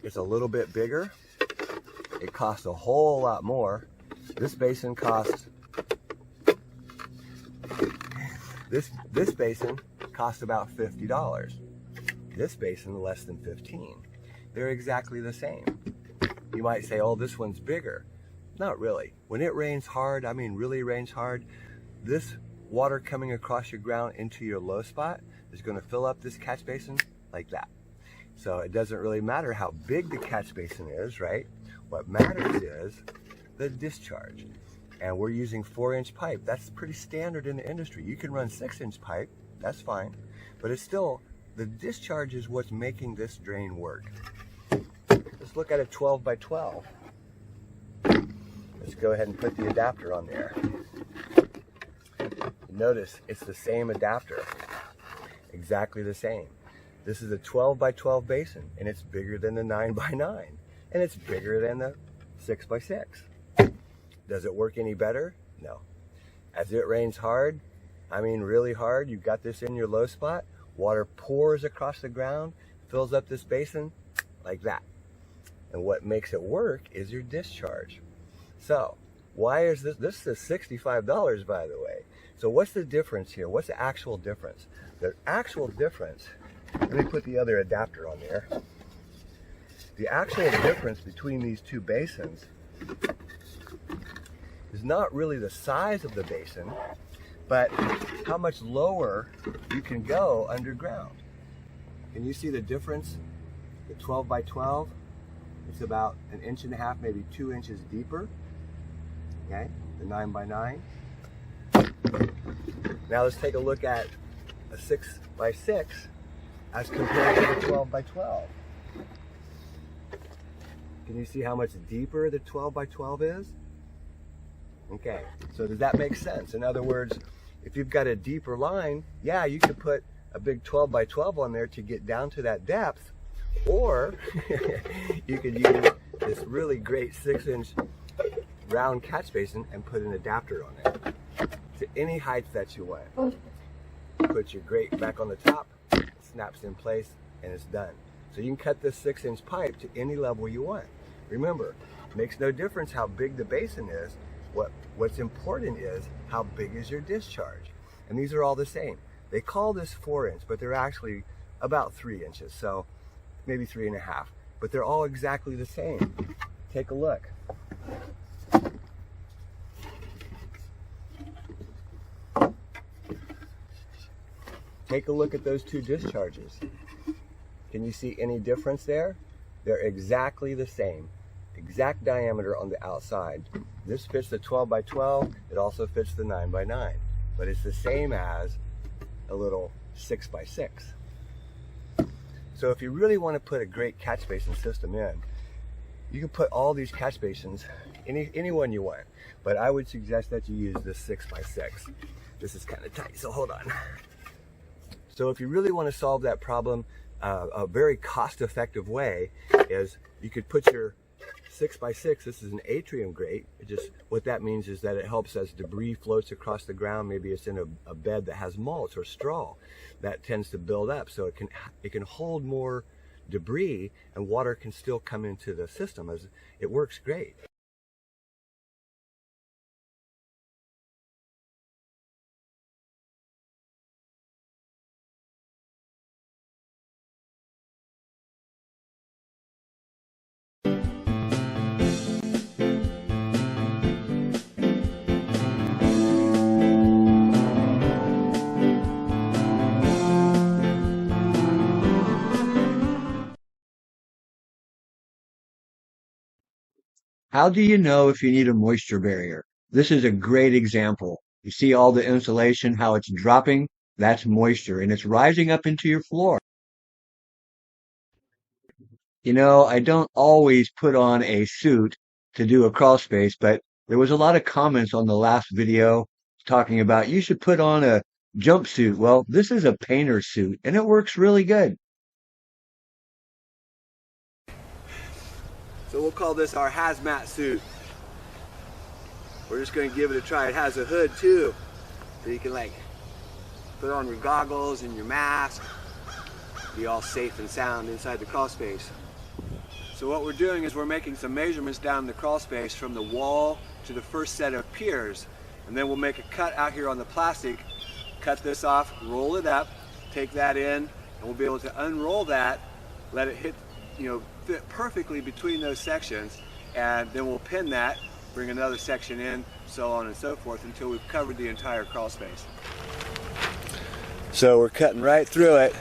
It's a little bit bigger. It costs a whole lot more. This basin costs, this basin costs about $50. This basin less than 15. They're exactly the same. You might say, oh, this one's bigger. Not really. When it rains hard, I mean really rains hard, this water coming across your ground into your low spot is going to fill up this catch basin like that. So it doesn't really matter how big the catch basin is, right? What matters is the discharge. And we're using 4-inch pipe. That's pretty standard in the industry. You can run 6-inch pipe, that's fine, but it's still, the discharge is what's making this drain work. Let's look at a 12x12. Let's go ahead and put the adapter on there. Notice it's the same adapter, exactly the same. This is a 12x12 basin, and it's bigger than the 9x9, and it's bigger than the 6x6. Does it work any better? No. As it rains hard, I mean really hard, you've got this in your low spot, water pours across the ground, fills up this basin like that. And what makes it work is your discharge. So why is this? This is $65, by the way. So what's the difference here? What's the actual difference? The actual difference, let me put the other adapter on there. The actual difference between these two basins is not really the size of the basin, but how much lower you can go underground. Can you see the difference? The 12x12, it's about 1.5 inches, maybe 2 inches deeper. Okay, the 9x9. Now let's take a look at a 6x6 as compared to the 12x12. Can you see how much deeper the 12x12 is? Okay, so does that make sense? In other words, if you've got a deeper line, yeah, you could put a big 12x12 on there to get down to that depth, or you could use this really great 6-inch round catch basin and put an adapter on it to any height that you want. Put your grate back on the top, it snaps in place, and it's done. So you can cut this 6-inch pipe to any level you want. Remember, it makes no difference how big the basin is. What's important is how big is your discharge. And these are all the same. They call this 4-inch, but they're actually about 3 inches, so maybe 3.5. But they're all exactly the same. Take a look. Take a look at those two discharges. Can you see any difference there? They're exactly the same. Exact diameter on the outside. This fits the 12 by 12. It also fits the 9 by 9. But it's the same as a little 6 by 6. So if you really want to put a great catch basin system in, you can put all these catch basins, any one you want. But I would suggest that you use this 6 by 6. This is kind of tight, so hold on. So if you really want to solve that problem, a very cost-effective way is you could put your 6 by 6, this is an atrium grate. What that means is that it helps as debris floats across the ground. Maybe it's in a bed that has mulch or straw that tends to build up, so it can hold more debris and water can still come into the system. As it works great. How do you know if you need a moisture barrier? This is a great example. You see all the insulation, how it's dropping? That's moisture, and it's rising up into your floor. You know, I don't always put on a suit to do a crawl space, but there was a lot of comments on the last video talking about you should put on a jumpsuit. Well, this is a painter suit, and it works really good. So we'll call this our hazmat suit. We're just going to give it a try. It has a hood too, so you can like put on your goggles and your mask, be all safe and sound inside the crawl space. So what we're doing is we're making some measurements down the crawl space from the wall to the first set of piers, and then we'll make a cut out here on the plastic, cut this off, roll it up, take that in, and we'll be able to unroll that, let it hit, fit perfectly between those sections, and then we'll pin that, bring another section in, so on and so forth until we've covered the entire crawl space. So we're cutting right through it.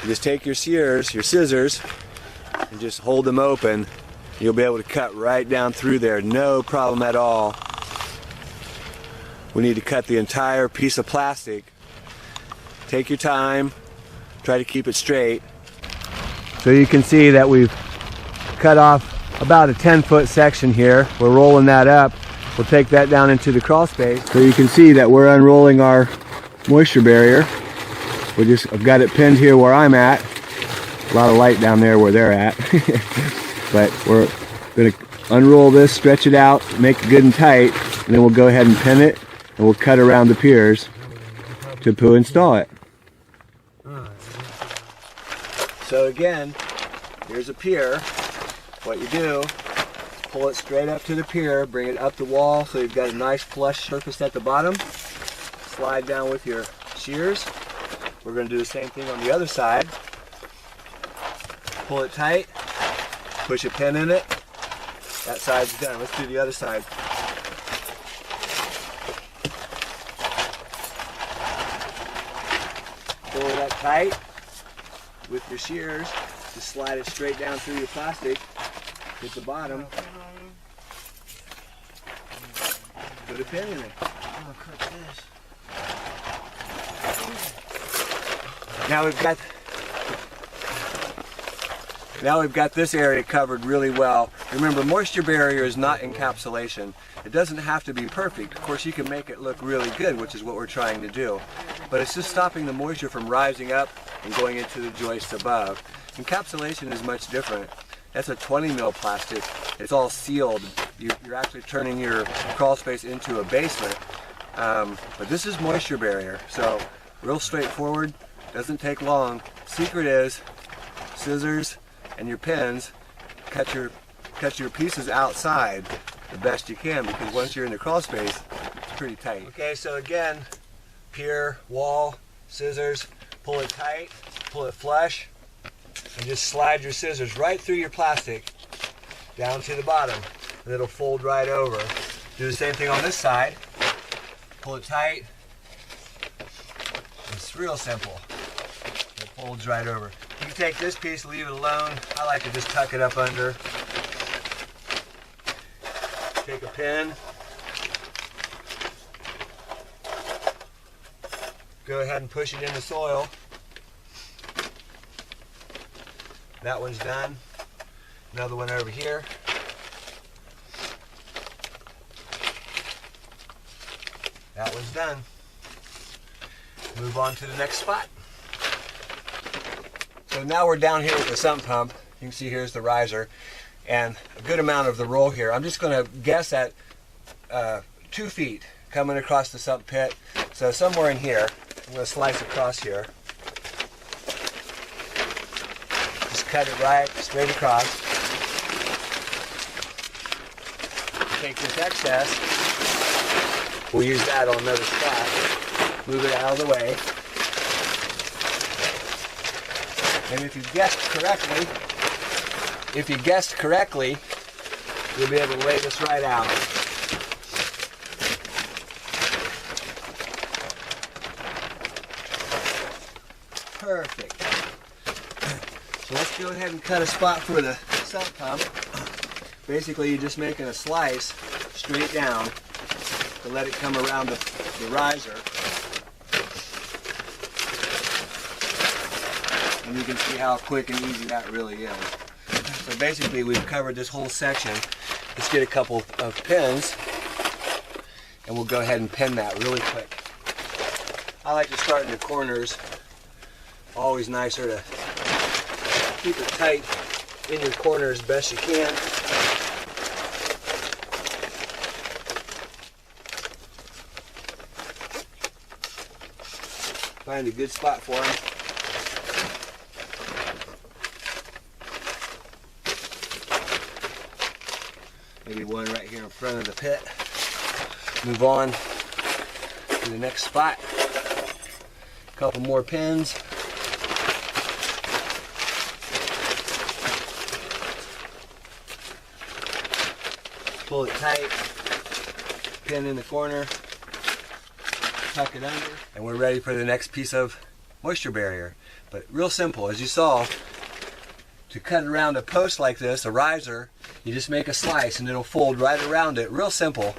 You just take your scissors, and just hold them open. You'll be able to cut right down through there, no problem at all. We need to cut the entire piece of plastic. Take your time, try to keep it straight. So you can see that we've cut off about a 10-foot section here. We're rolling that up. We'll take that down into the crawl space. So you can see that we're unrolling our moisture barrier. I've got it pinned here where I'm at. A lot of light down there where they're at. But we're going to unroll this, stretch it out, make it good and tight, and then we'll go ahead and pin it, and we'll cut around the piers to install it. So again, here's a pier. What you do, pull it straight up to the pier, bring it up the wall so you've got a nice flush surface at the bottom. Slide down with your shears. We're going to do the same thing on the other side. Pull it tight, push a pin in it. That side's done. Let's do the other side. Pull it up tight with your shears. Just slide it straight down through your plastic. Hit the bottom. Put a pin in it. I'm gonna cut this. Now we've got this area covered really well. Remember, moisture barrier is not encapsulation. It doesn't have to be perfect. Of course, you can make it look really good, which is what we're trying to do. But it's just stopping the moisture from rising up and going into the joists above. Encapsulation is much different. That's a 20 mil plastic. It's all sealed. You're actually turning your crawl space into a basement. But this is moisture barrier. So real straightforward, doesn't take long. Secret is scissors and your pins. Cut your pieces outside the best you can, because once you're in the crawl space, it's pretty tight. Okay, so again, pier, wall, scissors, pull it tight, pull it flush, and just slide your scissors right through your plastic down to the bottom, and it'll fold right over. Do the same thing on this side. Pull it tight. It's real simple. It folds right over. You can take this piece, leave it alone. I like to just tuck it up under. Take a pin. Go ahead and push it in the soil. That one's done. Another one over here. That one's done. Move on to the next spot. So now we're down here with the sump pump. You can see here's the riser and a good amount of the roll here. I'm just going to guess at 2 feet coming across the sump pit. So somewhere in here, I'm going to slice across here. Just cut it right straight across. Take this excess. We'll use that on another spot. Move it out of the way. And if you guessed correctly, you'll be able to lay this right out. Perfect. So let's go ahead and cut a spot for the sump pump. Basically, you're just making a slice straight down to let it come around the riser. And you can see how quick and easy that really is. So basically we've covered this whole section. Let's get a couple of pins and we'll go ahead and pin that really quick. I like to start in the corners. Always nicer to keep it tight in your corner as best you can. Find a good spot for them. Maybe one right here in front of the pit. Move on to the next spot. A couple more pins. Pull it tight. Pin in the corner. Tuck it under. And we're ready for the next piece of moisture barrier. But real simple, as you saw, to cut around a post like this, a riser, you just make a slice and it'll fold right around it. Real simple.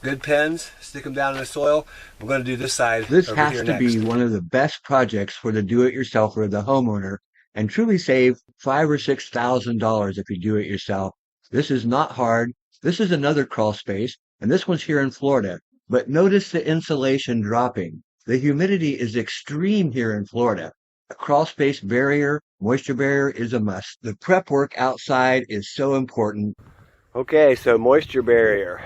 Good pins, stick them down in the soil. We're going to do this side. This over has here to next. be one of the best projects for the do-it-yourselfer or the homeowner, and truly save $5,000 or $6,000 if you do it yourself. This is not hard. This is another crawl space, and this one's here in Florida. But notice the insulation dropping. The humidity is extreme here in Florida. A crawl space barrier, moisture barrier is a must. The prep work outside is so important. Okay, so moisture barrier.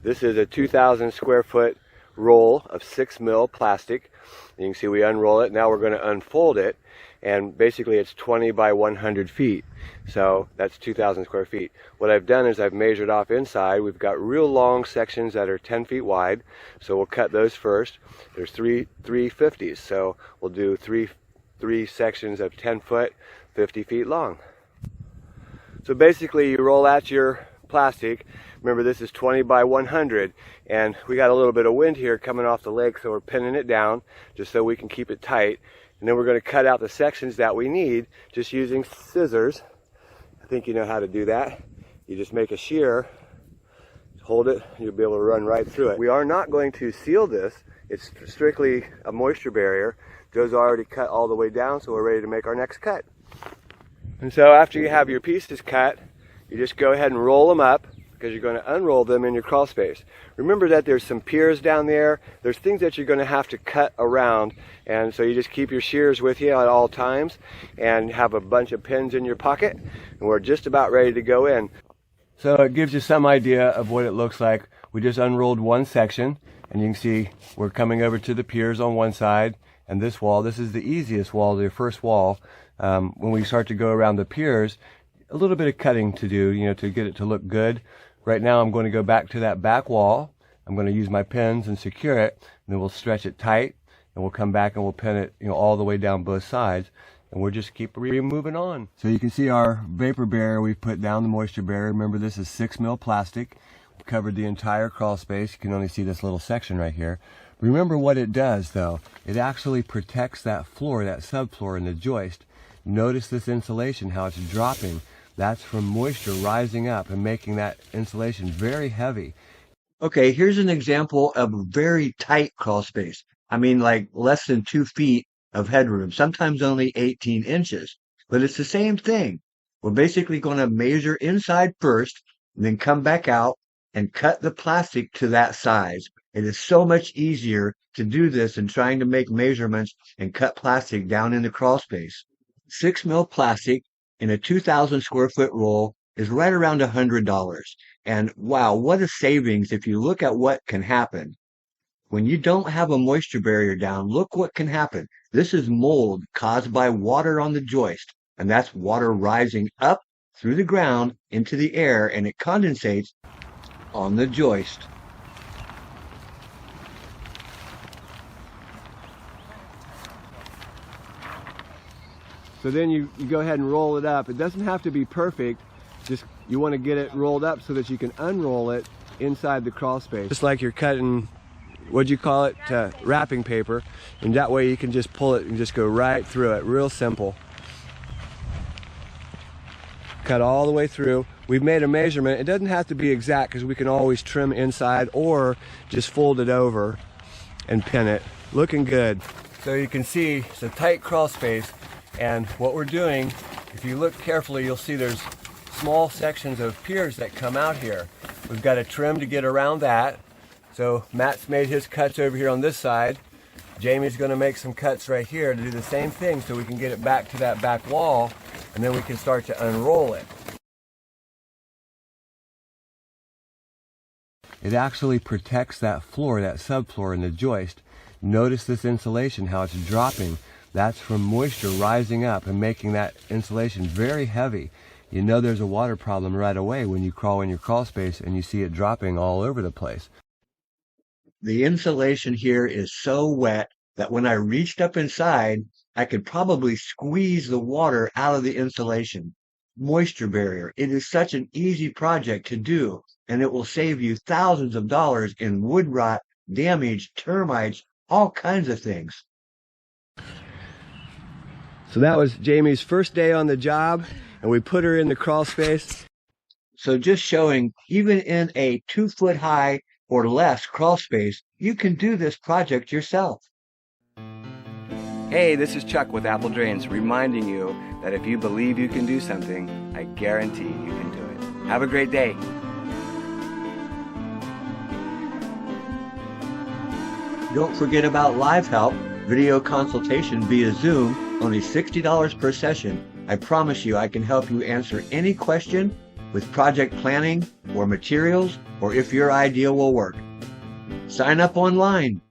This is a 2,000 square foot roll of 6 mil plastic. You can see we unroll it. Now we're going to unfold it, and basically it's 20 by 100 feet. So that's 2,000 square feet. What I've done is I've measured off inside. We've got real long sections that are 10 feet wide, so we'll cut those first. There's three 50s, so we'll do three sections of 10 foot, 50 feet long. So basically you roll out your plastic. Remember, this is 20 by 100, and we got a little bit of wind here coming off the lake, so we're pinning it down just so we can keep it tight. And then we're going to cut out the sections that we need just using scissors. I think you know how to do that. You just make a shear, hold it, you'll be able to run right through it. We are not going to seal this. It's strictly a moisture barrier. Joe's already cut all the way down, so we're ready to make our next cut. And so after you have your pieces cut, you just go ahead and roll them up, because you're going to unroll them in your crawl space. Remember that there's some piers down there. There's things that you're going to have to cut around, and so you just keep your shears with you at all times and have a bunch of pins in your pocket, and we're just about ready to go in. So it gives you some idea of what it looks like. We just unrolled one section, and you can see we're coming over to the piers on one side, and this wall, this is the easiest wall, the first wall. When we start to go around the piers, a little bit of cutting to do, you know, to get it to look good. Right now I'm going to go back to that back wall. I'm going to use my pins and secure it, and then we'll stretch it tight, and we'll come back and we'll pin it, you know, all the way down both sides, and we'll just keep moving on. So you can see our vapor barrier, we've put down the moisture barrier. Remember, this is 6 mil plastic. We've covered the entire crawl space. You can only see this little section right here. Remember what it does though. It actually protects that floor, that subfloor in the joist. Notice this insulation, how it's dropping. That's from moisture rising up and making that insulation very heavy. Okay, here's an example of a very tight crawl space. I mean, like less than 2 feet of headroom, sometimes only 18 inches. But it's the same thing. We're basically going to measure inside first, and then come back out and cut the plastic to that size. It is so much easier to do this than trying to make measurements and cut plastic down in the crawl space. 6 mil plastic in a 2,000 square foot roll is right around $100. And wow, what a savings if you look at what can happen. When you don't have a moisture barrier down, look what can happen. This is mold caused by water on the joist, and that's water rising up through the ground into the air, and it condensates on the joist. So then you go ahead and roll it up. It doesn't have to be perfect, just you want to get it rolled up so that you can unroll it inside the crawl space. Just like you're cutting, what'd you call it, wrapping paper, and that way you can just pull it and just go right through it, real simple. Cut all the way through. We've made a measurement. It doesn't have to be exact because we can always trim inside or just fold it over and pin it. Looking good. So you can see it's a tight crawl space, and what we're doing, if you look carefully, you'll see there's small sections of piers that come out here. We've got a trim to get around that. So Matt's made his cuts over here on this side. Jamie's going to make some cuts right here to do the same thing so we can get it back to that back wall, and then we can start to unroll it. It actually protects that floor, that subfloor in the joist. Notice this insulation, how it's dropping. That's from moisture rising up and making that insulation very heavy. You know there's a water problem right away when you crawl in your crawl space and you see it dropping all over the place. The insulation here is so wet that when I reached up inside, I could probably squeeze the water out of the insulation. Moisture barrier. It is such an easy project to do, and it will save you thousands of dollars in wood rot, damage, termites, all kinds of things. So that was Jamie's first day on the job, and we put her in the crawl space. So just showing, even in a 2 foot high or less crawl space, you can do this project yourself. Hey, this is Chuck with Apple Drains, reminding you that if you believe you can do something, I guarantee you can do it. Have a great day. Don't forget about live help, video consultation via Zoom, only $60 per session. I promise you I can help you answer any question with project planning or materials, or if your idea will work. Sign up online.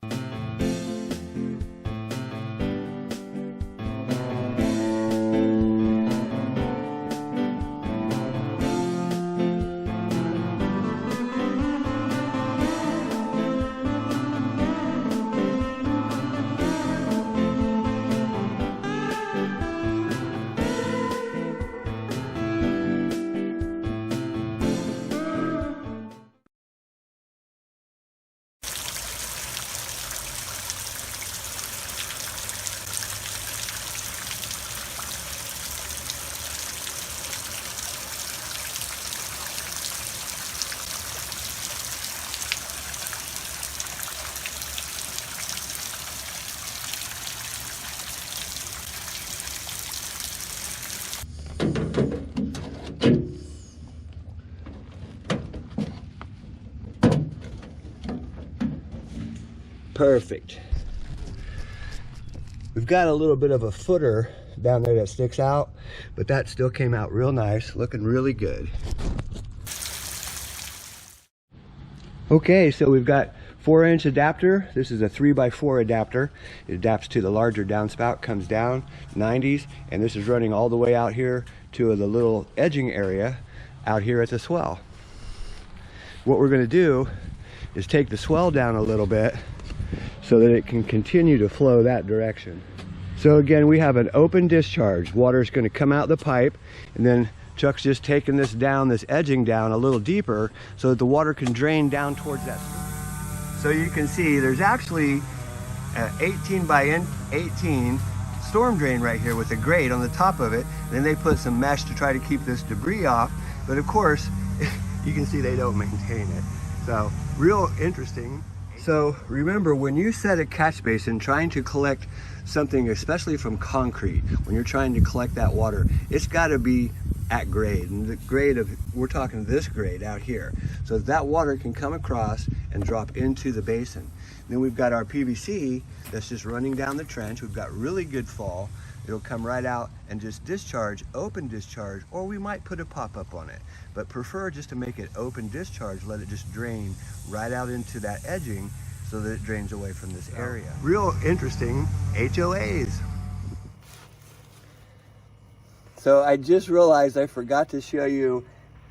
Perfect. We've got a little bit of a footer down there that sticks out, but that still came out real nice, looking really good. Okay, so we've got 4-inch adapter. This is a 3x4 adapter. It adapts to the larger downspout, comes down 90s, and this is running all the way out here to the little edging area out here at the swell. What we're going to do is take the swell down a little bit so that it can continue to flow that direction. So again, we have an open discharge. Water is going to come out the pipe, and then Chuck's just taking this down, this edging down a little deeper so that the water can drain down towards that. So you can see there's actually an 18 by 18 storm drain right here with a grate on the top of it. Then they put some mesh to try to keep this debris off. But of course, you can see they don't maintain it. So real interesting. So remember, when you set a catch basin trying to collect something, especially from concrete, when you're trying to collect that water, it's got to be at grade. And the grade of, we're talking this grade out here. So that water can come across and drop into the basin. Then we've got our PVC that's just running down the trench. We've got really good fall. It'll come right out and just discharge, open discharge, or we might put a pop-up on it. But prefer just to make it open discharge, let it just drain right out into that edging so that it drains away from this area. Real interesting HOAs. So I just realized I forgot to show you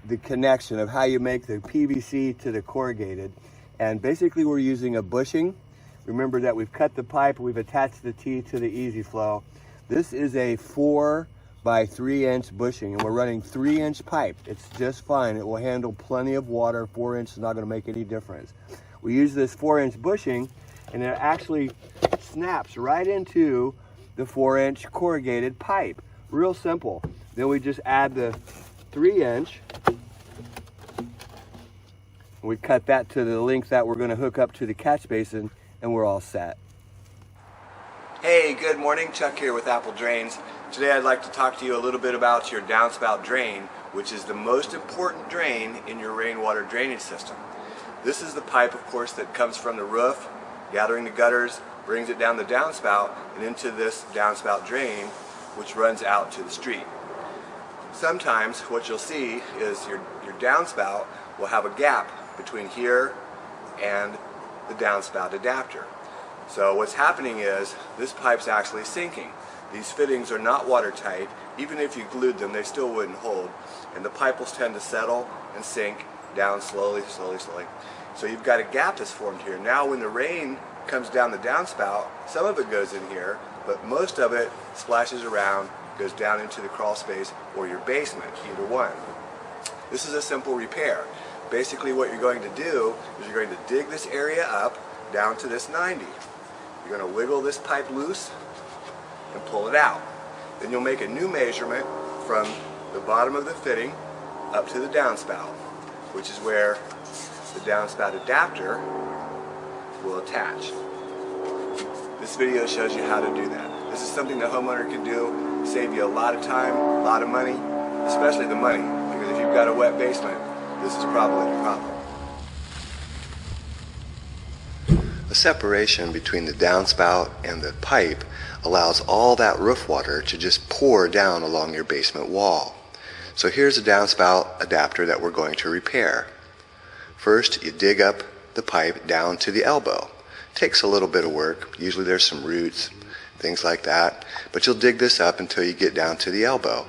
the connection of how you make the PVC to the corrugated. And basically we're using a bushing. Remember that we've cut the pipe, we've attached the T to the easy flow. This is a 4 by 3 inch bushing, and we're running 3-inch pipe. It's just fine. It will handle plenty of water. 4 inch is not going to make any difference. We use this 4-inch bushing, and it actually snaps right into the 4-inch corrugated pipe. Real simple. Then we just add the 3-inch. We cut that to the length that we're going to hook up to the catch basin, and we're all set. Hey, good morning. Chuck here with Apple Drains. Today I'd like to talk to you a little bit about your downspout drain, which is the most important drain in your rainwater drainage system. This is the pipe, of course, that comes from the roof, gathering the gutters, brings it down the downspout and into this downspout drain, which runs out to the street. Sometimes what you'll see is your downspout will have a gap between here and the downspout adapter. So what's happening is this pipe's actually sinking. These fittings are not watertight. Even if you glued them, they still wouldn't hold. And the pipe will tend to settle and sink down slowly, slowly, slowly. So you've got a gap that's formed here. Now when the rain comes down the downspout, some of it goes in here, but most of it splashes around, goes down into the crawl space or your basement, either one. This is a simple repair. Basically what you're going to do is you're going to dig this area up down to this 90. You're going to wiggle this pipe loose and pull it out. Then you'll make a new measurement from the bottom of the fitting up to the downspout, which is where the downspout adapter will attach. This video shows you how to do that. This is something the homeowner can do, save you a lot of time, a lot of money, especially the money, because if you've got a wet basement, this is probably the problem. The separation between the downspout and the pipe allows all that roof water to just pour down along your basement wall. So here's a downspout adapter that we're going to repair. First, you dig up the pipe down to the elbow. Takes a little bit of work. Usually there's some roots, things like that, but you'll dig this up until you get down to the elbow.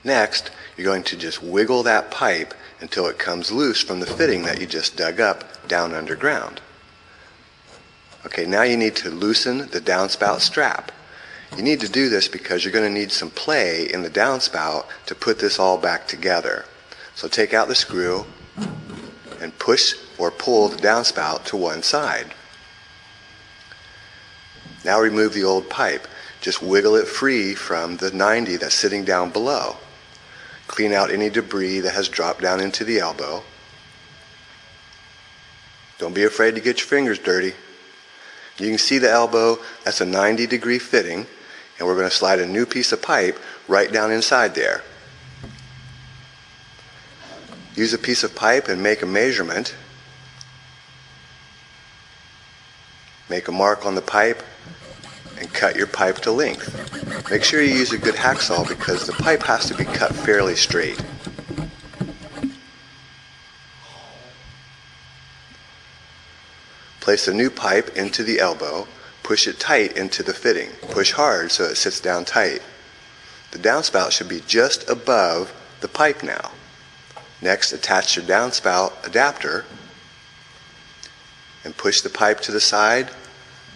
Next, you're going to just wiggle that pipe until it comes loose from the fitting that you just dug up down underground. Okay, now you need to loosen the downspout strap. You need to do this because you're going to need some play in the downspout to put this all back together. So take out the screw and push or pull the downspout to one side. Now remove the old pipe. Just wiggle it free from the 90 that's sitting down below. Clean out any debris that has dropped down into the elbow. Don't be afraid to get your fingers dirty. You can see the elbow, that's a 90-degree fitting, and we're going to slide a new piece of pipe right down inside there. Use a piece of pipe and make a measurement. Make a mark on the pipe and cut your pipe to length. Make sure you use a good hacksaw because the pipe has to be cut fairly straight. Place a new pipe into the elbow, push it tight into the fitting. Push hard so it sits down tight. The downspout should be just above the pipe now. Next, attach your downspout adapter and push the pipe to the side,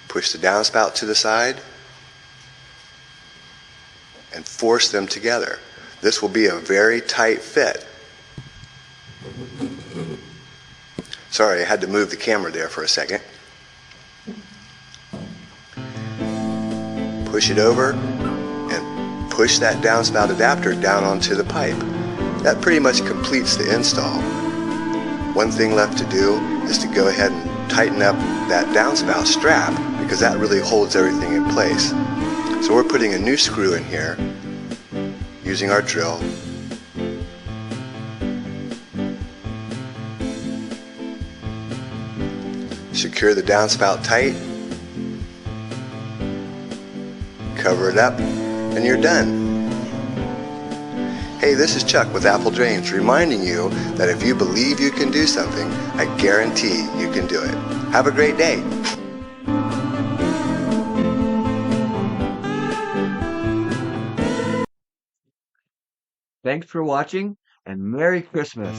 push the downspout to the side, and force them together. This will be a very tight fit. Sorry, I had to move the camera there for a second. push it over and push that downspout adapter down onto the pipe. That pretty much completes the install. One thing left to do is to go ahead and tighten up that downspout strap, because that really holds everything in place. So we're putting a new screw in here using our drill. Secure the downspout tight, cover it up, and you're done. Hey, this is Chuck with Apple Drains, reminding you that if you believe you can do something, I guarantee you can do it. Have a great day. Thanks for watching, and Merry Christmas.